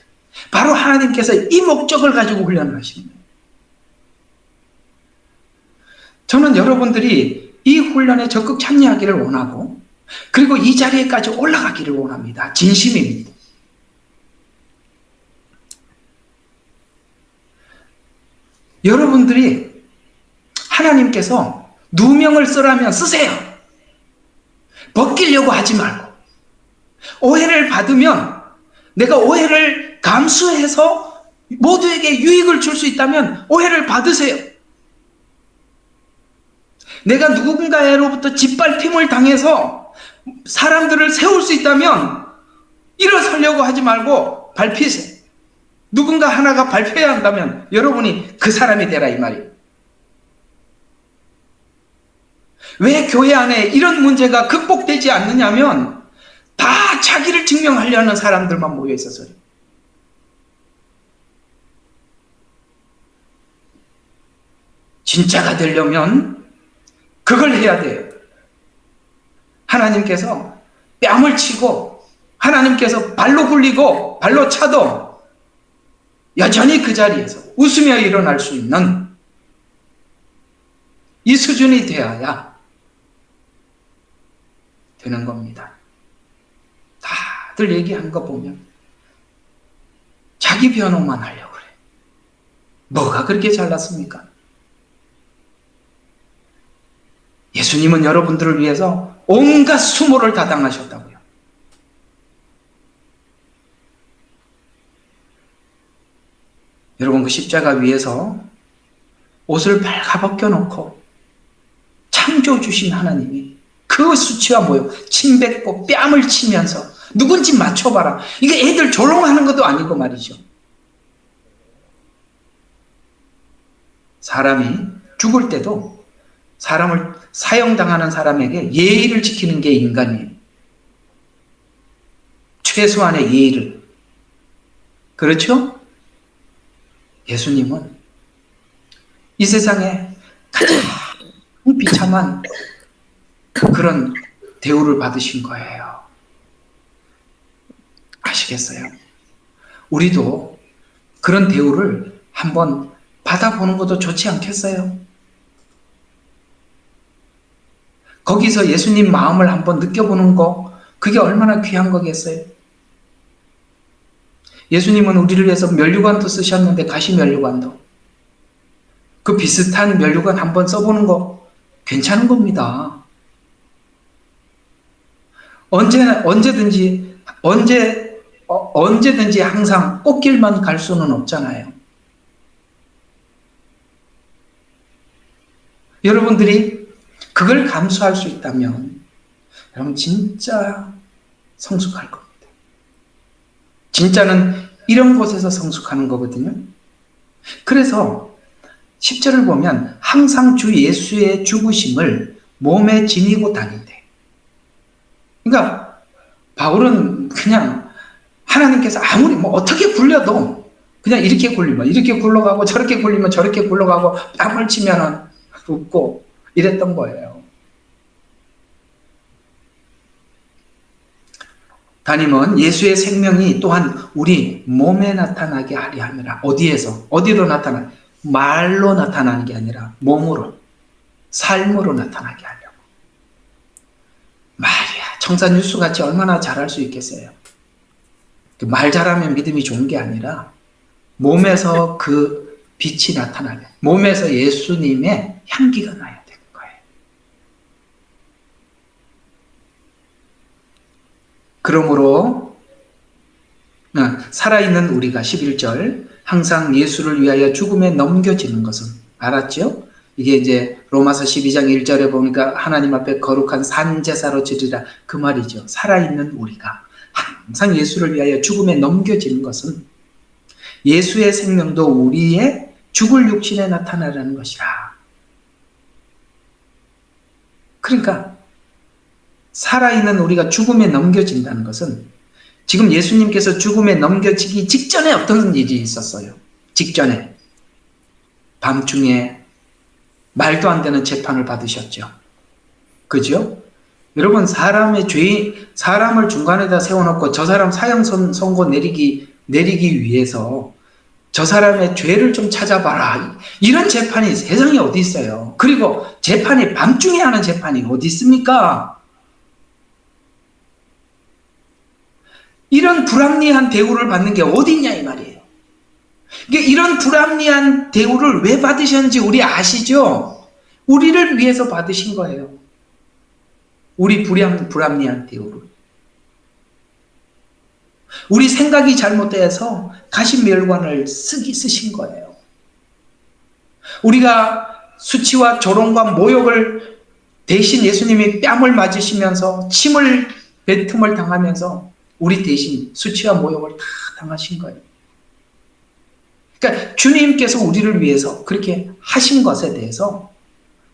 바로 하나님께서 이 목적을 가지고 훈련을 하시는 거예요. 저는 여러분들이 이 훈련에 적극 참여하기를 원하고 그리고 이 자리에까지 올라가기를 원합니다. 진심입니다. 여러분들이 하나님께서 누명을 쓰라면 쓰세요. 벗기려고 하지 말고 오해를 받으면 내가 오해를 감수해서 모두에게 유익을 줄 수 있다면 오해를 받으세요. 내가 누군가로부터 짓밟힘을 당해서 사람들을 세울 수 있다면 일어서려고 하지 말고 밟히세요. 누군가 하나가 밟혀야 한다면 여러분이 그 사람이 되라 이 말이에요. 왜 교회 안에 이런 문제가 극복되지 않느냐면 다 자기를 증명하려는 사람들만 모여 있어서요. 진짜가 되려면 그걸 해야 돼요. 하나님께서 뺨을 치고 하나님께서 발로 굴리고 발로 차도 여전히 그 자리에서 웃으며 일어날 수 있는 이 수준이 되어야 되는 겁니다. 다들 얘기한 거 보면 자기 변호만 하려고 그래. 뭐가 그렇게 잘났습니까? 예수님은 여러분들을 위해서 온갖 수모를 다 당하셨다고요. 여러분, 그 십자가 위에서 옷을 발가벗겨 놓고 창조 주신 하나님이 그 수치와 모욕, 침 뱉고 뺨을 치면서 누군지 맞춰봐라. 이게 애들 조롱하는 것도 아니고 말이죠. 사람이 죽을 때도 사람을 사형당하는 사람에게 예의를 지키는 게 인간이에요. 최소한의 예의를. 그렇죠? 예수님은 이 세상에 가장 비참한 그런 대우를 받으신 거예요. 아시겠어요? 우리도 그런 대우를 한번 받아보는 것도 좋지 않겠어요? 거기서 예수님 마음을 한번 느껴보는 거, 그게 얼마나 귀한 거겠어요? 예수님은 우리를 위해서 면류관도 쓰셨는데, 가시 면류관도. 그 비슷한 면류관 한번 써보는 거 괜찮은 겁니다. 언제든지 항상 꽃길만 갈 수는 없잖아요. 여러분들이 그걸 감수할 수 있다면 여러분 진짜 성숙할 겁니다. 진짜는 이런 곳에서 성숙하는 거거든요. 그래서 10절을 보면 항상 주 예수의 죽으심을 몸에 지니고 다닌대. 그러니까 바울은 그냥 하나님께서 아무리 어떻게 굴려도 그냥 이렇게 굴리면 이렇게 굴러가고 저렇게 굴리면 저렇게 굴러가고 땀을 치면은 웃고 이랬던 거예요. 담임은 예수의 생명이 또한 우리 몸에 나타나게 하려 함이라. 어디로 나타나? 말로 나타나는 게 아니라 몸으로, 삶으로 나타나게 하려고. 말이야, 청산유수같이 얼마나 잘할 수 있겠어요? 말 잘하면 믿음이 좋은 게 아니라 몸에서 그 빛이 나타나면, 몸에서 예수님의 향기가 나야 되는 거예요. 그러므로 살아있는 우리가 11절 항상 예수를 위하여 죽음에 넘겨지는 것은, 알았죠? 이게 이제 로마서 12장 1절에 보니까 하나님 앞에 거룩한 산제사로 지리라, 그 말이죠. 살아있는 우리가 항상 예수를 위하여 죽음에 넘겨지는 것은 예수의 생명도 우리의 죽을 육신에 나타나라는 것이라. 그러니까 살아있는 우리가 죽음에 넘겨진다는 것은 지금 예수님께서 죽음에 넘겨지기 직전에 어떤 일이 있었어요? 직전에 밤중에 말도 안 되는 재판을 받으셨죠. 그죠? 여러분, 사람을 중간에다 세워놓고 저 사람 사형 선고 내리기 위해서 저 사람의 죄를 좀 찾아봐라, 이런 재판이 세상에 어디 있어요? 그리고 재판이 밤중에 하는 재판이 어디 있습니까? 이런 불합리한 대우를 받는 게 어디 있냐 이 말이에요. 이런 불합리한 대우를 왜 받으셨는지 우리 아시죠? 우리를 위해서 받으신 거예요. 우리 불합리한 대우를. 우리 생각이 잘못돼서 가시멸관을 쓰신 거예요. 우리가 수치와 조롱과 모욕을 대신 예수님이 뺨을 맞으시면서 침을 뱉음을 당하면서 우리 대신 수치와 모욕을 다 당하신 거예요. 그러니까 주님께서 우리를 위해서 그렇게 하신 것에 대해서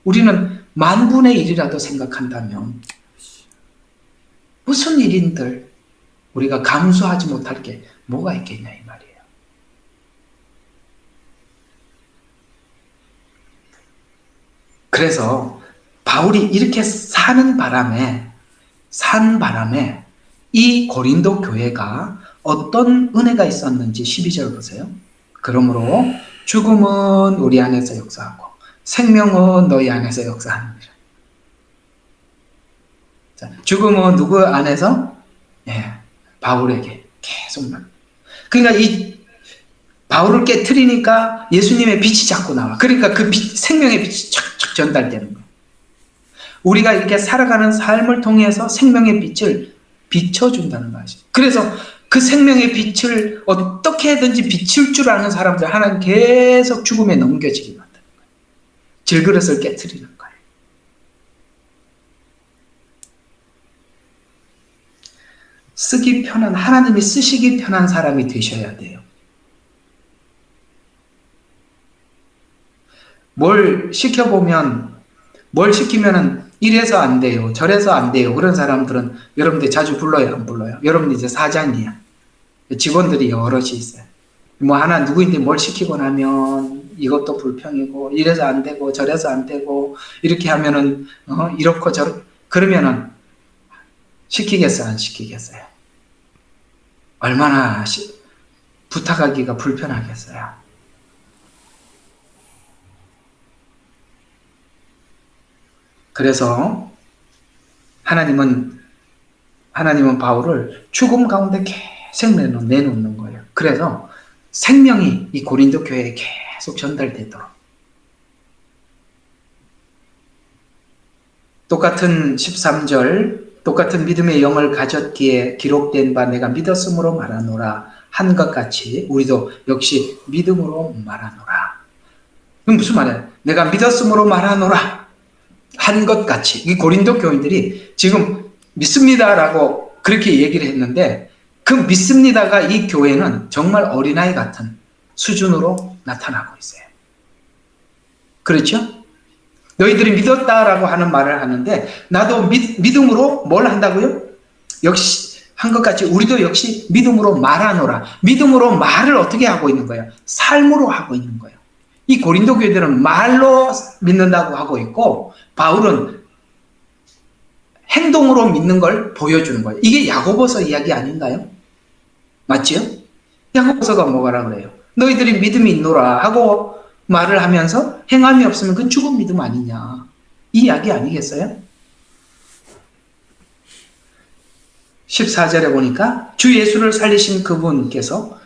우리는 만분의 1이라도 생각한다면 무슨 일인들 우리가 감수하지 못할 게 뭐가 있겠냐 이 말이에요. 그래서 바울이 이렇게 산 바람에 이 고린도 교회가 어떤 은혜가 있었는지 12절 보세요. 그러므로 죽음은 우리 안에서 역사하고 생명은 너희 안에서 역사하느니라. 자, 죽음은 누구 안에서? 바울에게 계속. 그러니까 이 바울을 깨트리니까 예수님의 빛이 자꾸 나와. 그러니까 그 빛, 생명의 빛이 촥촥 전달되는 거예요. 우리가 이렇게 살아가는 삶을 통해서 생명의 빛을 비춰준다는 것이죠. 그래서 그 생명의 빛을 어떻게든지 비출 줄 아는 사람들 하나님 계속 죽음에 넘겨지게 만드는 거예요. 질그릇을 깨트리는 거예요. 쓰기 편한, 하나님이 쓰시기 편한 사람이 되셔야 돼요. 뭘 시키면은 이래서 안 돼요. 저래서 안 돼요. 그런 사람들은 여러분들 자주 불러요, 안 불러요? 여러분 이제 사장이야. 직원들이 여럿이 있어요. 뭐 하나 누구인데 뭘 시키고 나면 이것도 불평이고 이래서 안 되고 저래서 안 되고 이렇게 하면은 이렇고 그러면은 시키겠어요, 안 시키겠어요? 얼마나 부탁하기가 불편하겠어요. 그래서 하나님은 바울을 죽음 가운데 계속 내놓는 거예요. 그래서 생명이 이 고린도 교회에 계속 전달되도록. 똑같은 13절, 똑같은 믿음의 영을 가졌기에 기록된 바 내가 믿었으므로 말하노라 한 것 같이 우리도 역시 믿음으로 말하노라. 그럼 무슨 말이야? 내가 믿었으므로 말하노라 한 것 같이. 이 고린도 교인들이 지금 믿습니다라고 그렇게 얘기를 했는데 그 믿습니다가 이 교회는 정말 어린아이 같은 수준으로 나타나고 있어요. 그렇죠? 너희들이 믿었다라고 하는 말을 하는데 나도 믿음으로 뭘 한다고요? 역시 한 것 같이 우리도 역시 믿음으로 말하노라. 믿음으로 말을 어떻게 하고 있는 거예요? 삶으로 하고 있는 거예요. 이 고린도 교회들은 말로 믿는다고 하고 있고 바울은 행동으로 믿는 걸 보여주는 거예요. 이게 야고보서 이야기 아닌가요? 맞지요? 야고보서가 뭐라 그래요? 너희들이 믿음이 있노라 하고 말을 하면서 행함이 없으면 그건 죽은 믿음 아니냐. 이 이야기 아니겠어요? 14절에 보니까 주 예수를 살리신 그분께서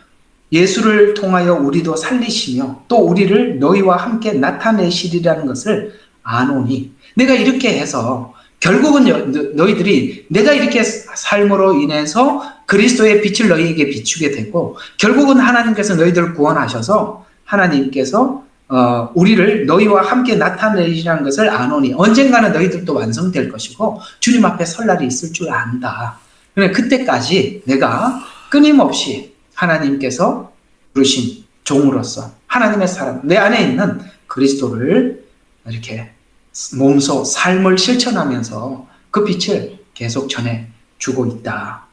예수를 통하여 우리도 살리시며 또 우리를 너희와 함께 나타내시리라는 것을 아노니 내가 이렇게 해서 결국은 너희들이 내가 이렇게 삶으로 인해서 그리스도의 빛을 너희에게 비추게 되고 결국은 하나님께서 너희들을 구원하셔서 하나님께서 우리를 너희와 함께 나타내시라는 것을 아노니 언젠가는 너희들도 완성될 것이고 주님 앞에 설 날이 있을 줄 안다. 그때까지 내가 끊임없이 하나님께서 부르신 종으로서 하나님의 사람 내 안에 있는 그리스도를 이렇게 몸소 삶을 실천하면서 그 빛을 계속 전해주고 있다.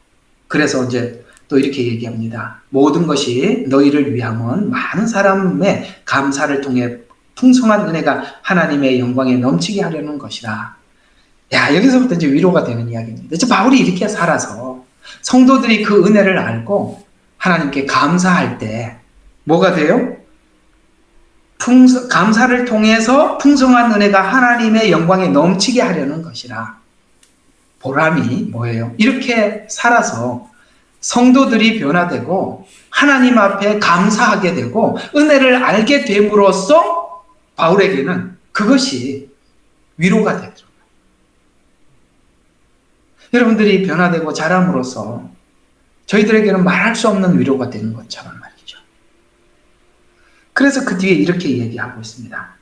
그래서 이제 또 이렇게 얘기합니다. 모든 것이 너희를 위함은 많은 사람의 감사를 통해 풍성한 은혜가 하나님의 영광에 넘치게 하려는 것이라. 야, 여기서부터 이제 위로가 되는 이야기입니다. 이제 바울이 이렇게 살아서 성도들이 그 은혜를 알고 하나님께 감사할 때 뭐가 돼요? 감사를 통해서 풍성한 은혜가 하나님의 영광에 넘치게 하려는 것이라. 보람이 뭐예요? 이렇게 살아서 성도들이 변화되고 하나님 앞에 감사하게 되고 은혜를 알게 됨으로써 바울에게는 그것이 위로가 되더라고요. 여러분들이 변화되고 자람으로써 저희들에게는 말할 수 없는 위로가 되는 것처럼 말이죠. 그래서 그 뒤에 이렇게 얘기하고 있습니다.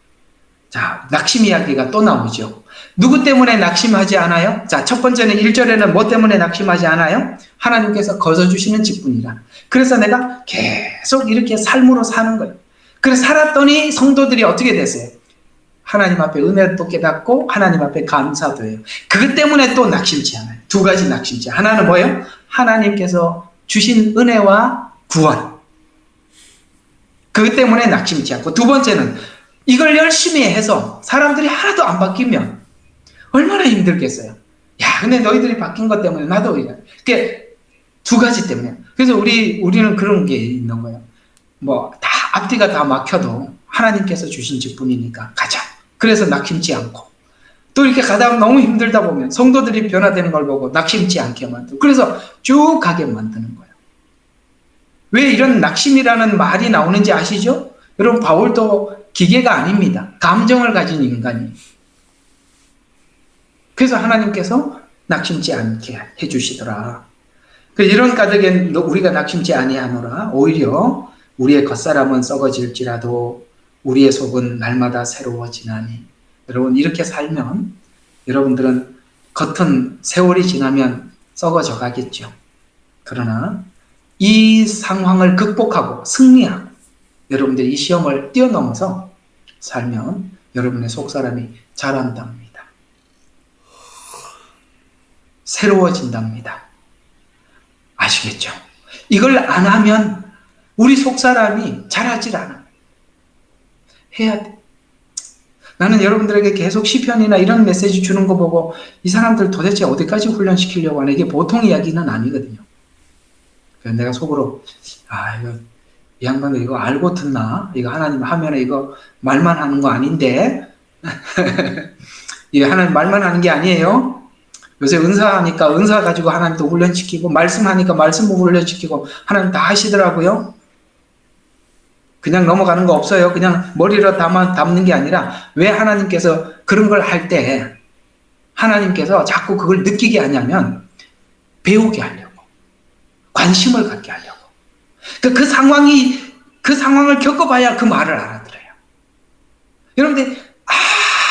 자, 낙심 이야기가 또 나오죠. 누구 때문에 낙심하지 않아요? 자, 첫 번째는 1절에는 뭐 때문에 낙심하지 않아요? 하나님께서 거저주시는 직분이라. 그래서 내가 계속 이렇게 삶으로 사는 거예요. 그래서 살았더니 성도들이 어떻게 됐어요? 하나님 앞에 은혜도 깨닫고 하나님 앞에 감사도 해요. 그것 때문에 또 낙심치 않아요. 두 가지 낙심치. 하나는 뭐예요? 하나님께서 주신 은혜와 구원. 그것 때문에 낙심치 않고 두 번째는 이걸 열심히 해서 사람들이 하나도 안 바뀌면 얼마나 힘들겠어요. 야, 근데 너희들이 바뀐 것 때문에 나도 이래. 그게 두 가지 때문에. 그래서 우리는 그런 게 있는 거예요. 뭐 다 앞뒤가 다 막혀도 하나님께서 주신 직분이니까 가자. 그래서 낙심치 않고 또 이렇게 가다 너무 힘들다 보면 성도들이 변화되는 걸 보고 낙심치 않게 만들고 그래서 쭉 가게 만드는 거예요. 왜 이런 낙심이라는 말이 나오는지 아시죠? 여러분, 바울도 기계가 아닙니다. 감정을 가진 인간이. 그래서 하나님께서 낙심치 않게 해주시더라. 이런 가득에 우리가 낙심치 아니하노라. 오히려 우리의 겉사람은 썩어질지라도 우리의 속은 날마다 새로워지나니. 여러분, 이렇게 살면 여러분들은 겉은 세월이 지나면 썩어져 가겠죠. 그러나 이 상황을 극복하고 승리하고 여러분들이 이 시험을 뛰어넘어서 살면 여러분의 속사람이 자란답니다. 새로워진답니다. 아시겠죠? 이걸 안 하면 우리 속사람이 자라질 않아. 해야 돼. 나는 여러분들에게 계속 시편이나 이런 메시지 주는 거 보고 이 사람들 도대체 어디까지 훈련시키려고 하나, 이게 보통 이야기는 아니거든요. 그래서 내가 속으로 이거 이 양반들 이거 알고 듣나? 이거 하나님 하면 이거 말만 하는 거 아닌데 이게 하나님 말만 하는 게 아니에요. 요새 은사하니까 은사 가지고 하나님도 훈련시키고, 말씀하니까 말씀 보고 훈련시키고, 하나님 다 하시더라고요. 그냥 넘어가는 거 없어요. 그냥 머리로 담는 게 아니라, 왜 하나님께서 그런 걸 할 때 하나님께서 자꾸 그걸 느끼게 하냐면 배우게 하려고, 관심을 갖게 하려고. 그 상황을 겪어봐야 그 말을 알아들어요. 여러분들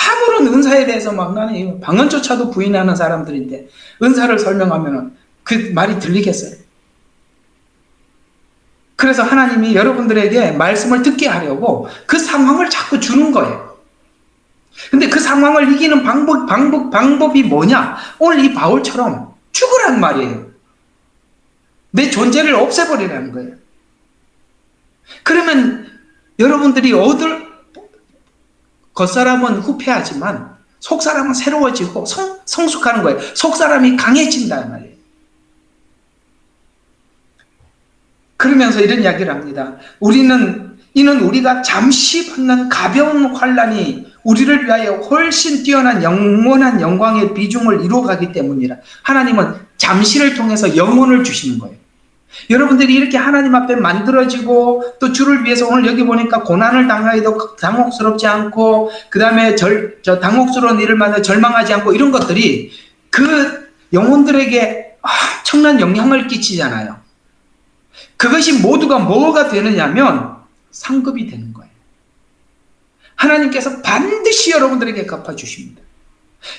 아무런 은사에 대해서 나는 방언조차도 부인하는 사람들인데 은사를 설명하면 그 말이 들리겠어요? 그래서 하나님이 여러분들에게 말씀을 듣게 하려고 그 상황을 자꾸 주는 거예요. 근데 그 상황을 이기는 방법이 뭐냐? 오늘 이 바울처럼 죽으란 말이에요. 내 존재를 없애버리라는 거예요. 그러면 여러분들이 겉사람은 후패하지만 속사람은 새로워지고 성숙하는 거예요. 속사람이 강해진다는 말이에요. 그러면서 이런 이야기를 합니다. 이는 우리가 잠시 받는 가벼운 환난이 우리를 위하여 훨씬 뛰어난 영원한 영광의 비중을 이루어가기 때문이라. 하나님은 잠시를 통해서 영혼을 주시는 거예요. 여러분들이 이렇게 하나님 앞에 만들어지고 또 주를 위해서 오늘 여기 보니까 고난을 당하기도 당혹스럽지 않고, 그 다음에 당혹스러운 일을 만나 절망하지 않고, 이런 것들이 그 영혼들에게 엄청난 영향을 끼치잖아요. 그것이 모두가 뭐가 되느냐면 상급이 되는 거예요. 하나님께서 반드시 여러분들에게 갚아주십니다.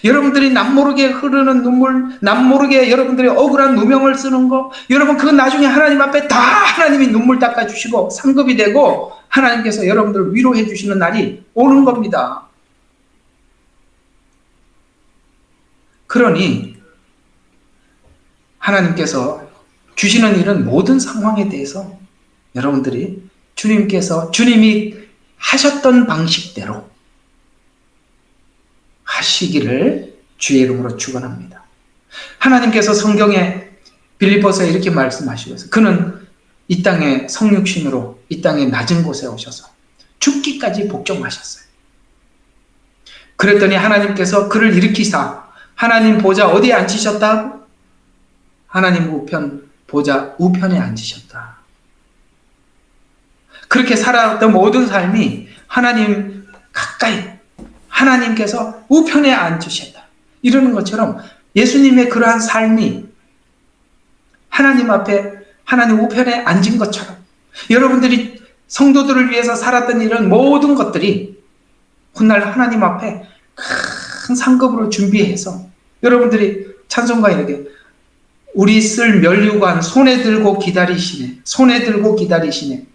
여러분들이 남모르게 흐르는 눈물, 남모르게 여러분들이 억울한 누명을 쓰는 거, 여러분 그건 나중에 하나님 앞에 다 하나님이 눈물 닦아주시고 상급이 되고 하나님께서 여러분들을 위로해 주시는 날이 오는 겁니다. 그러니 하나님께서 주시는 일은 모든 상황에 대해서 여러분들이 주님이 하셨던 방식대로 하시기를 주의 이름으로 축원합니다. 하나님께서 성경에 빌립보서에 이렇게 말씀하시면서 그는 이 땅에 성육신으로 이 땅에 낮은 곳에 오셔서 죽기까지 복종하셨어요. 그랬더니 하나님께서 그를 일으키사 하나님 보좌 어디에 앉히셨다? 하나님 보좌 우편에 앉으셨다. 그렇게 살아왔던 모든 삶이 하나님 가까이, 하나님께서 우편에 앉으셨다. 이러는 것처럼 예수님의 그러한 삶이 하나님 앞에 하나님 우편에 앉은 것처럼 여러분들이 성도들을 위해서 살았던 이런 모든 것들이 훗날 하나님 앞에 큰 상급으로 준비해서 여러분들이 찬송가에게 우리 쓸 면류관 손에 들고 기다리시네. 손에 들고 기다리시네.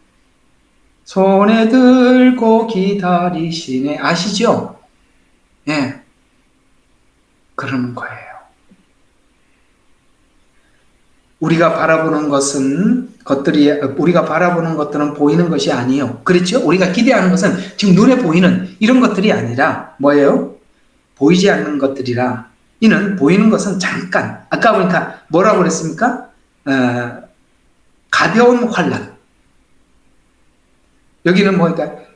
손에 들고 기다리시네. 아시죠? 예. 그러는 거예요. 우리가 바라보는 것들은 보이는 것이 아니에요. 그렇죠? 우리가 기대하는 것은 지금 눈에 보이는 이런 것들이 아니라 뭐예요? 보이지 않는 것들이라. 이는 보이는 것은 잠깐. 아까 보니까 뭐라고 그랬습니까? 가벼운 환난. 여기는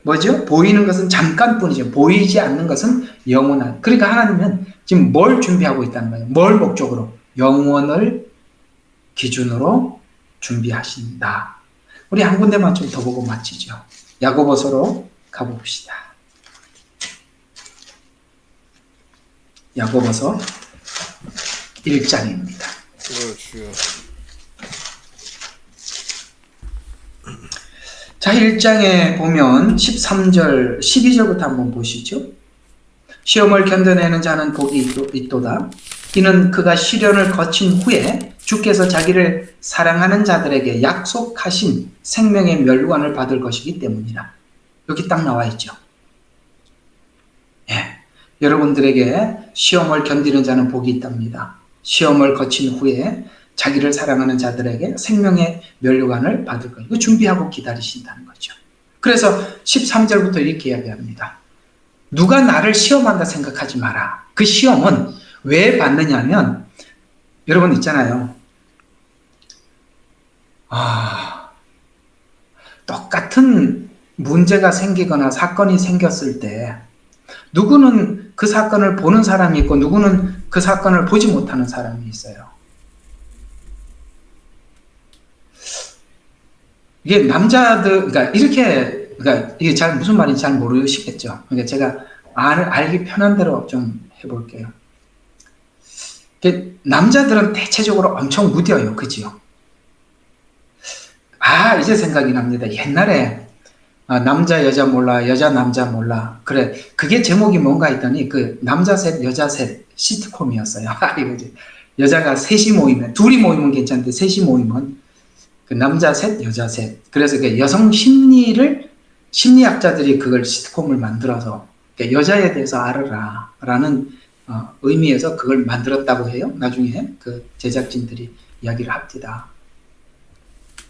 뭐죠? 보이는 것은 잠깐뿐이죠. 보이지 않는 것은 영원한. 그러니까 하나님은 지금 뭘 준비하고 있다는 거예요? 뭘 목적으로? 영원을 기준으로 준비하신다. 우리 한 군데만 좀 더 보고 마치죠. 야고보서로 가봅시다. 야고보서 1장입니다. 자, 1장에 보면 13절, 12절부터 한번 보시죠. 시험을 견뎌내는 자는 복이 있도다. 이는 그가 시련을 거친 후에 주께서 자기를 사랑하는 자들에게 약속하신 생명의 멸관을 받을 것이기 때문이라. 여기 딱 나와 있죠. 예, 여러분들에게 시험을 견디는 자는 복이 있답니다. 시험을 거친 후에 자기를 사랑하는 자들에게 생명의 면류관을 받을 거예요. 이거 준비하고 기다리신다는 거죠. 그래서 13절부터 이렇게 이야기합니다. 누가 나를 시험한다 생각하지 마라. 그 시험은 왜 받느냐면, 여러분 있잖아요. 똑같은 문제가 생기거나 사건이 생겼을 때 누구는 그 사건을 보는 사람이 있고 누구는 그 사건을 보지 못하는 사람이 있어요. 이게 남자들, 그러니까 이게 잘 무슨 말인지 잘 모르시겠죠. 그러니까 제가 알기 편한 대로 좀 해볼게요. 남자들은 대체적으로 엄청 무뎌요, 그지요? 이제 생각이 납니다. 옛날에 남자 여자 몰라, 여자 남자 몰라. 그래, 그게 제목이 뭔가 했더니 그 남자 셋 여자 셋 시트콤이었어요. 이거지. 여자가 셋이 모이면, 둘이 모이면 괜찮은데 셋이 모이면 그 남자 셋 여자 셋. 그래서 그 여성 심리학자들이 그걸 시트콤을 만들어서 여자에 대해서 알아라 라는 의미에서 그걸 만들었다고 해요. 나중에 그 제작진들이 이야기를 합니다.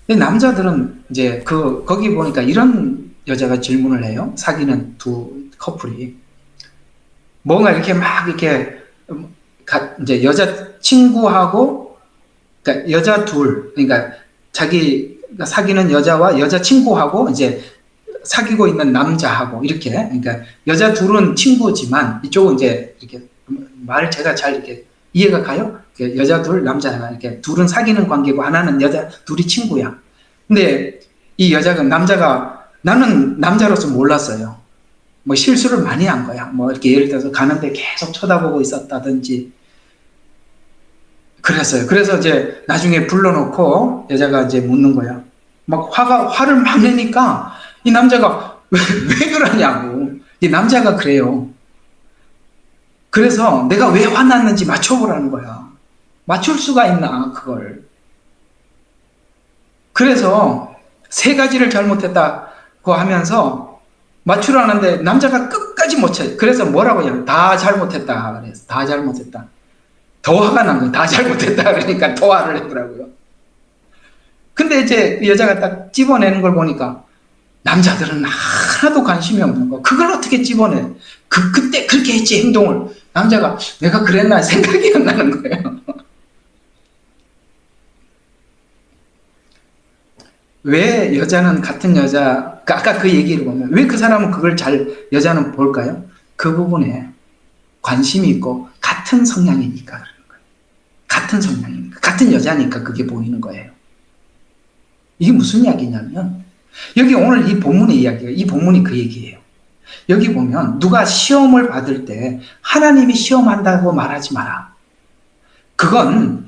근데 남자들은 이제 거기 보니까 이런 여자가 질문을 해요. 사귀는 두 커플이. 뭔가 이렇게 막 이렇게, 이제 여자 친구하고, 그러니까 여자 둘, 그러니까 자기가 사귀는 여자와 여자 친구하고 이제 사귀고 있는 남자하고 이렇게, 그러니까 여자 둘은 친구지만 이쪽은 이제 이렇게 제가 잘 이렇게 이해가 가요? 여자 둘, 남자 하나, 이렇게 둘은 사귀는 관계고 하나는 여자 둘이 친구야. 근데 이 남자가 나는 남자로서 몰랐어요. 뭐 실수를 많이 한 거야. 뭐 이렇게 예를 들어서 가는데 계속 쳐다보고 있었다든지 그랬어요. 그래서 이제 나중에 불러놓고 여자가 이제 묻는 거야. 막 화를 막 내니까 이 남자가 왜 그러냐고. 이 남자가 그래요. 그래서 내가 왜 화났는지 맞춰보라는 거야. 맞출 수가 있나, 그걸. 그래서 세 가지를 잘못했다고 하면서 맞추라는데 남자가 끝까지 못 쳐요. 그래서 뭐라고 해요? 다 잘못했다. 그래서 다 잘못했다. 더 화가 난 거예요. 다 잘못했다. 그러니까 더 화를 내더라고요. 근데 이제 여자가 딱 집어내는 걸 보니까 남자들은 하나도 관심이 없는 거. 그걸 어떻게 집어내? 그때 그렇게 했지, 행동을. 남자가 내가 그랬나 생각이 안 나는 거예요. 왜 여자는 같은 여자, 아까 그 얘기를 보면 왜 그 사람은 그걸 여자는 볼까요? 그 부분에 관심이 있고 같은 성향이니까 그러는 거예요. 같은 성향이니까. 같은 여자니까 그게 보이는 거예요. 이게 무슨 이야기냐면 여기 오늘 이 본문의 이야기가, 이 본문이 그 얘기예요. 여기 보면 누가 시험을 받을 때 하나님이 시험한다고 말하지 마라. 그건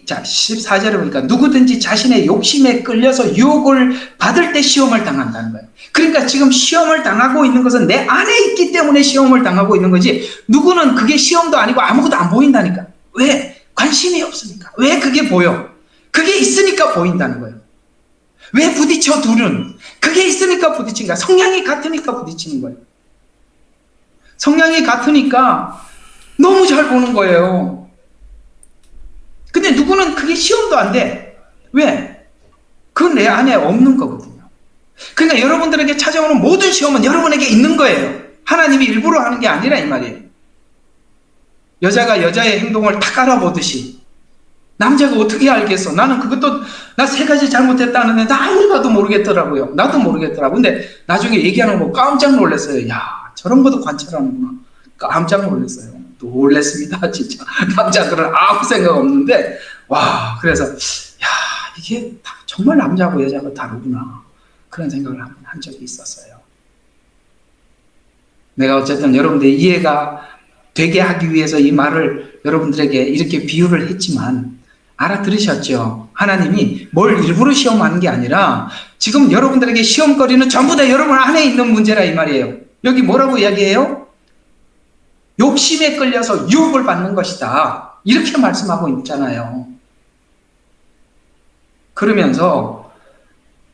자, 14절에 보니까 누구든지 자신의 욕심에 끌려서 유혹을 받을 때 시험을 당한다는 거예요. 그러니까 지금 시험을 당하고 있는 것은 내 안에 있기 때문에 시험을 당하고 있는 거지, 누구는 그게 시험도 아니고 아무것도 안 보인다니까. 왜? 관심이 없으니까. 왜 그게 보여? 그게 있으니까 보인다는 거예요. 왜 부딪혀, 둘은? 그게 있으니까 부딪힌 거야. 성향이 같으니까 부딪히는 거예요. 성향이 같으니까 너무 잘 보는 거예요. 근데 누구는 그게 시험도 안 돼. 왜? 그건 내 안에 없는 거거든요. 그러니까 여러분들에게 찾아오는 모든 시험은 여러분에게 있는 거예요. 하나님이 일부러 하는 게 아니라 이 말이에요. 여자가 여자의 행동을 다 알아보듯이 남자가 어떻게 알겠어? 나는 그것도 나 세 가지 잘못했다는데 나 아무리 봐도 모르겠더라고요. 나도 모르겠더라고. 근데 나중에 얘기하는 거 깜짝 놀랐어요. 야, 저런 것도 관찰하는구나. 깜짝 놀랐어요. 놀랬습니다, 진짜. 남자들은 아무 생각 없는데, 와, 그래서, 야, 이게 다 정말 남자하고 여자가 다르구나. 그런 생각을 한 적이 있었어요. 내가 어쨌든 여러분들 이해가 되게 하기 위해서 이 말을 여러분들에게 이렇게 비유를 했지만 알아들으셨죠? 하나님이 뭘 일부러 시험하는 게 아니라 지금 여러분들에게 시험거리는 전부 다 여러분 안에 있는 문제라 이 말이에요. 여기 뭐라고 이야기해요? 욕심에 끌려서 유혹을 받는 것이다. 이렇게 말씀하고 있잖아요. 그러면서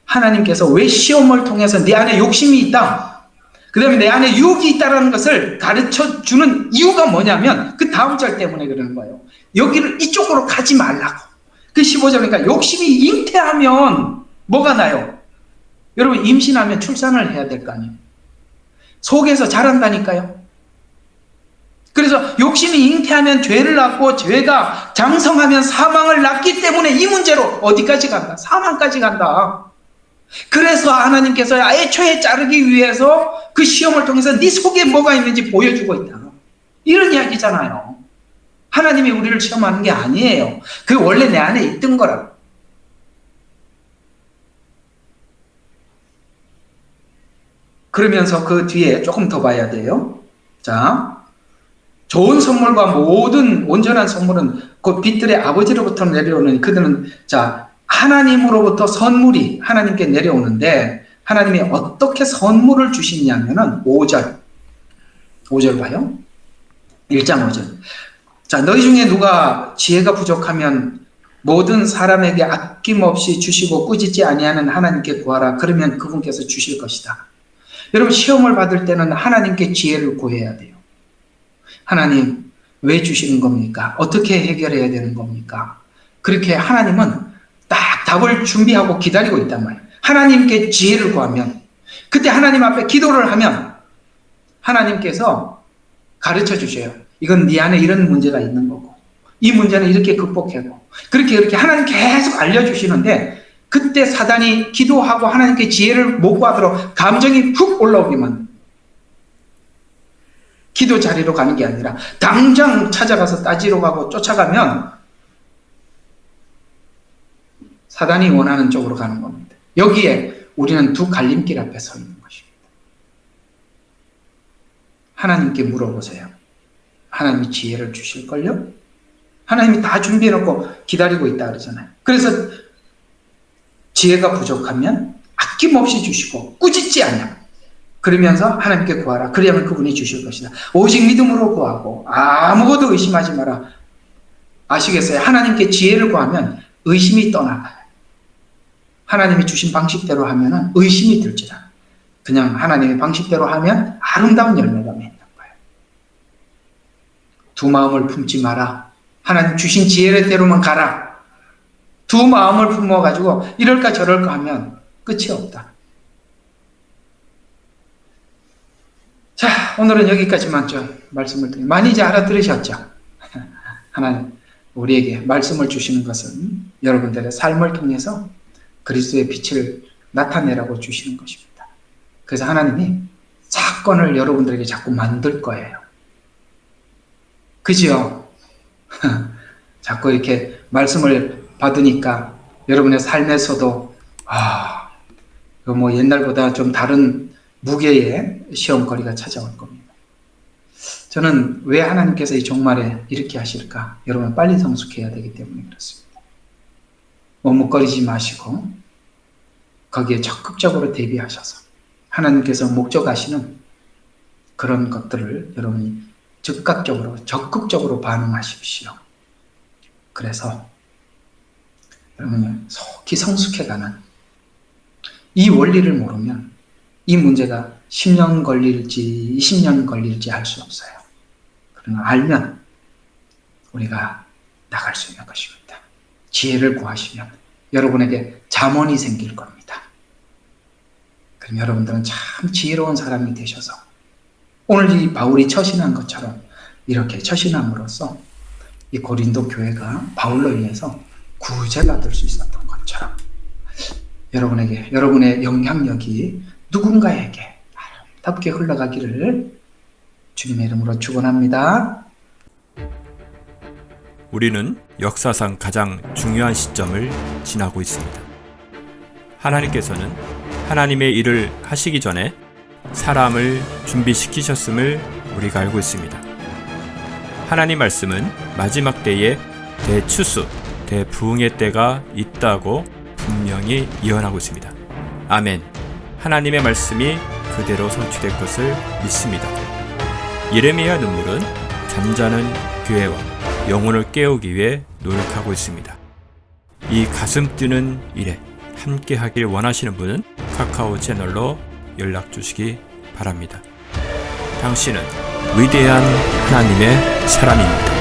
하나님께서 왜 시험을 통해서 내 안에 욕심이 있다, 그 다음에 내 안에 유혹이 있다는 것을 가르쳐 주는 이유가 뭐냐면 그 다음 절 때문에 그러는 거예요. 여기를 이쪽으로 가지 말라고. 그 15절이니까 욕심이 잉태하면 뭐가 나요? 여러분 임신하면 출산을 해야 될 거 아니에요. 속에서 자란다니까요. 그래서 욕심이 잉태하면 죄를 낳고 죄가 장성하면 사망을 낳기 때문에 이 문제로 어디까지 간다? 사망까지 간다. 그래서 하나님께서 애초에 자르기 위해서 그 시험을 통해서 네 속에 뭐가 있는지 보여주고 있다. 이런 이야기잖아요. 하나님이 우리를 시험하는 게 아니에요. 그 원래 내 안에 있던 거라고. 그러면서 그 뒤에 조금 더 봐야 돼요. 자, 좋은 선물과 모든 온전한 선물은 그 빛들의 아버지로부터 내려오는 그들은 자 하나님으로부터 선물이 하나님께 내려오는데 하나님이 어떻게 선물을 주시냐면은 5절 봐요. 1장 5절. 자, 너희 중에 누가 지혜가 부족하면 모든 사람에게 아낌없이 주시고 꾸짖지 아니하는 하나님께 구하라. 그러면 그분께서 주실 것이다. 여러분 시험을 받을 때는 하나님께 지혜를 구해야 돼요. 하나님 왜 주시는 겁니까? 어떻게 해결해야 되는 겁니까? 그렇게 하나님은 딱 답을 준비하고 기다리고 있단 말이에요. 하나님께 지혜를 구하면 그때 하나님 앞에 기도를 하면 하나님께서 가르쳐 주셔요. 이건 네 안에 이런 문제가 있는 거고 이 문제는 이렇게 극복하고 그렇게 하나님 계속 알려주시는데 그때 사단이 기도하고 하나님께 지혜를 못 받도록 감정이 훅 올라오기만 기도 자리로 가는 게 아니라 당장 찾아가서 따지러 가고 쫓아가면 사단이 원하는 쪽으로 가는 겁니다. 여기에 우리는 두 갈림길 앞에 서 있는 것입니다. 하나님께 물어보세요. 하나님이 지혜를 주실걸요? 하나님이 다 준비해놓고 기다리고 있다 그러잖아요. 그래서 지혜가 부족하면 아낌없이 주시고 꾸짖지 않냐. 그러면서 하나님께 구하라. 그러면 그분이 주실 것이다. 오직 믿음으로 구하고 아무것도 의심하지 마라. 아시겠어요? 하나님께 지혜를 구하면 의심이 떠나가요. 하나님이 주신 방식대로 하면 의심이 들지라. 그냥 하나님의 방식대로 하면 아름다운 열매가 맺는 거예요. 두 마음을 품지 마라. 하나님 주신 지혜대로만 가라. 두 마음을 품어가지고 이럴까 저럴까 하면 끝이 없다. 자, 오늘은 여기까지만 좀 말씀을 드립니다. 많이 이제 알아들으셨죠? 하나님 우리에게 말씀을 주시는 것은 여러분들의 삶을 통해서 그리스도의 빛을 나타내라고 주시는 것입니다. 그래서 하나님이 사건을 여러분들에게 자꾸 만들 거예요. 그죠? 자꾸 이렇게 말씀을 받으니까 여러분의 삶에서도 이거 뭐 옛날보다 좀 다른 무게의 시험거리가 찾아올 겁니다. 저는 왜 하나님께서 이 종말에 이렇게 하실까? 여러분 빨리 성숙해야 되기 때문에 그렇습니다. 머뭇거리지 마시고 거기에 적극적으로 대비하셔서 하나님께서 목적하시는 그런 것들을 여러분이 즉각적으로 적극적으로 반응하십시오. 그래서 여러분이 속히 성숙해가는 이 원리를 모르면 이 문제가 10년 걸릴지 20년 걸릴지 알 수 없어요. 그러나 알면 우리가 나갈 수 있는 것입니다. 지혜를 구하시면 여러분에게 잠언이 생길 겁니다. 그럼 여러분들은 참 지혜로운 사람이 되셔서 오늘 이 바울이 처신한 것처럼 이렇게 처신함으로써 이 고린도 교회가 바울로 인해서 구제받을 수 있었던 것처럼 여러분에게 여러분의 영향력이 누군가에게 아름답게 흘러가기를 주님의 이름으로 축원합니다. 우리는 역사상 가장 중요한 시점을 지나고 있습니다. 하나님께서는 하나님의 일을 하시기 전에 사람을 준비시키셨음을 우리가 알고 있습니다. 하나님 말씀은 마지막 때에 대추수, 대부흥의 때가 있다고 분명히 예언하고 있습니다. 아멘. 하나님의 말씀이 그대로 성취될 것을 믿습니다. 예레미야 눈물은 잠자는 교회와 영혼을 깨우기 위해 노력하고 있습니다. 이 가슴 뛰는 일에 함께 하길 원하시는 분은 카카오 채널로 연락 주시기 바랍니다. 당신은 위대한 하나님의 사람입니다.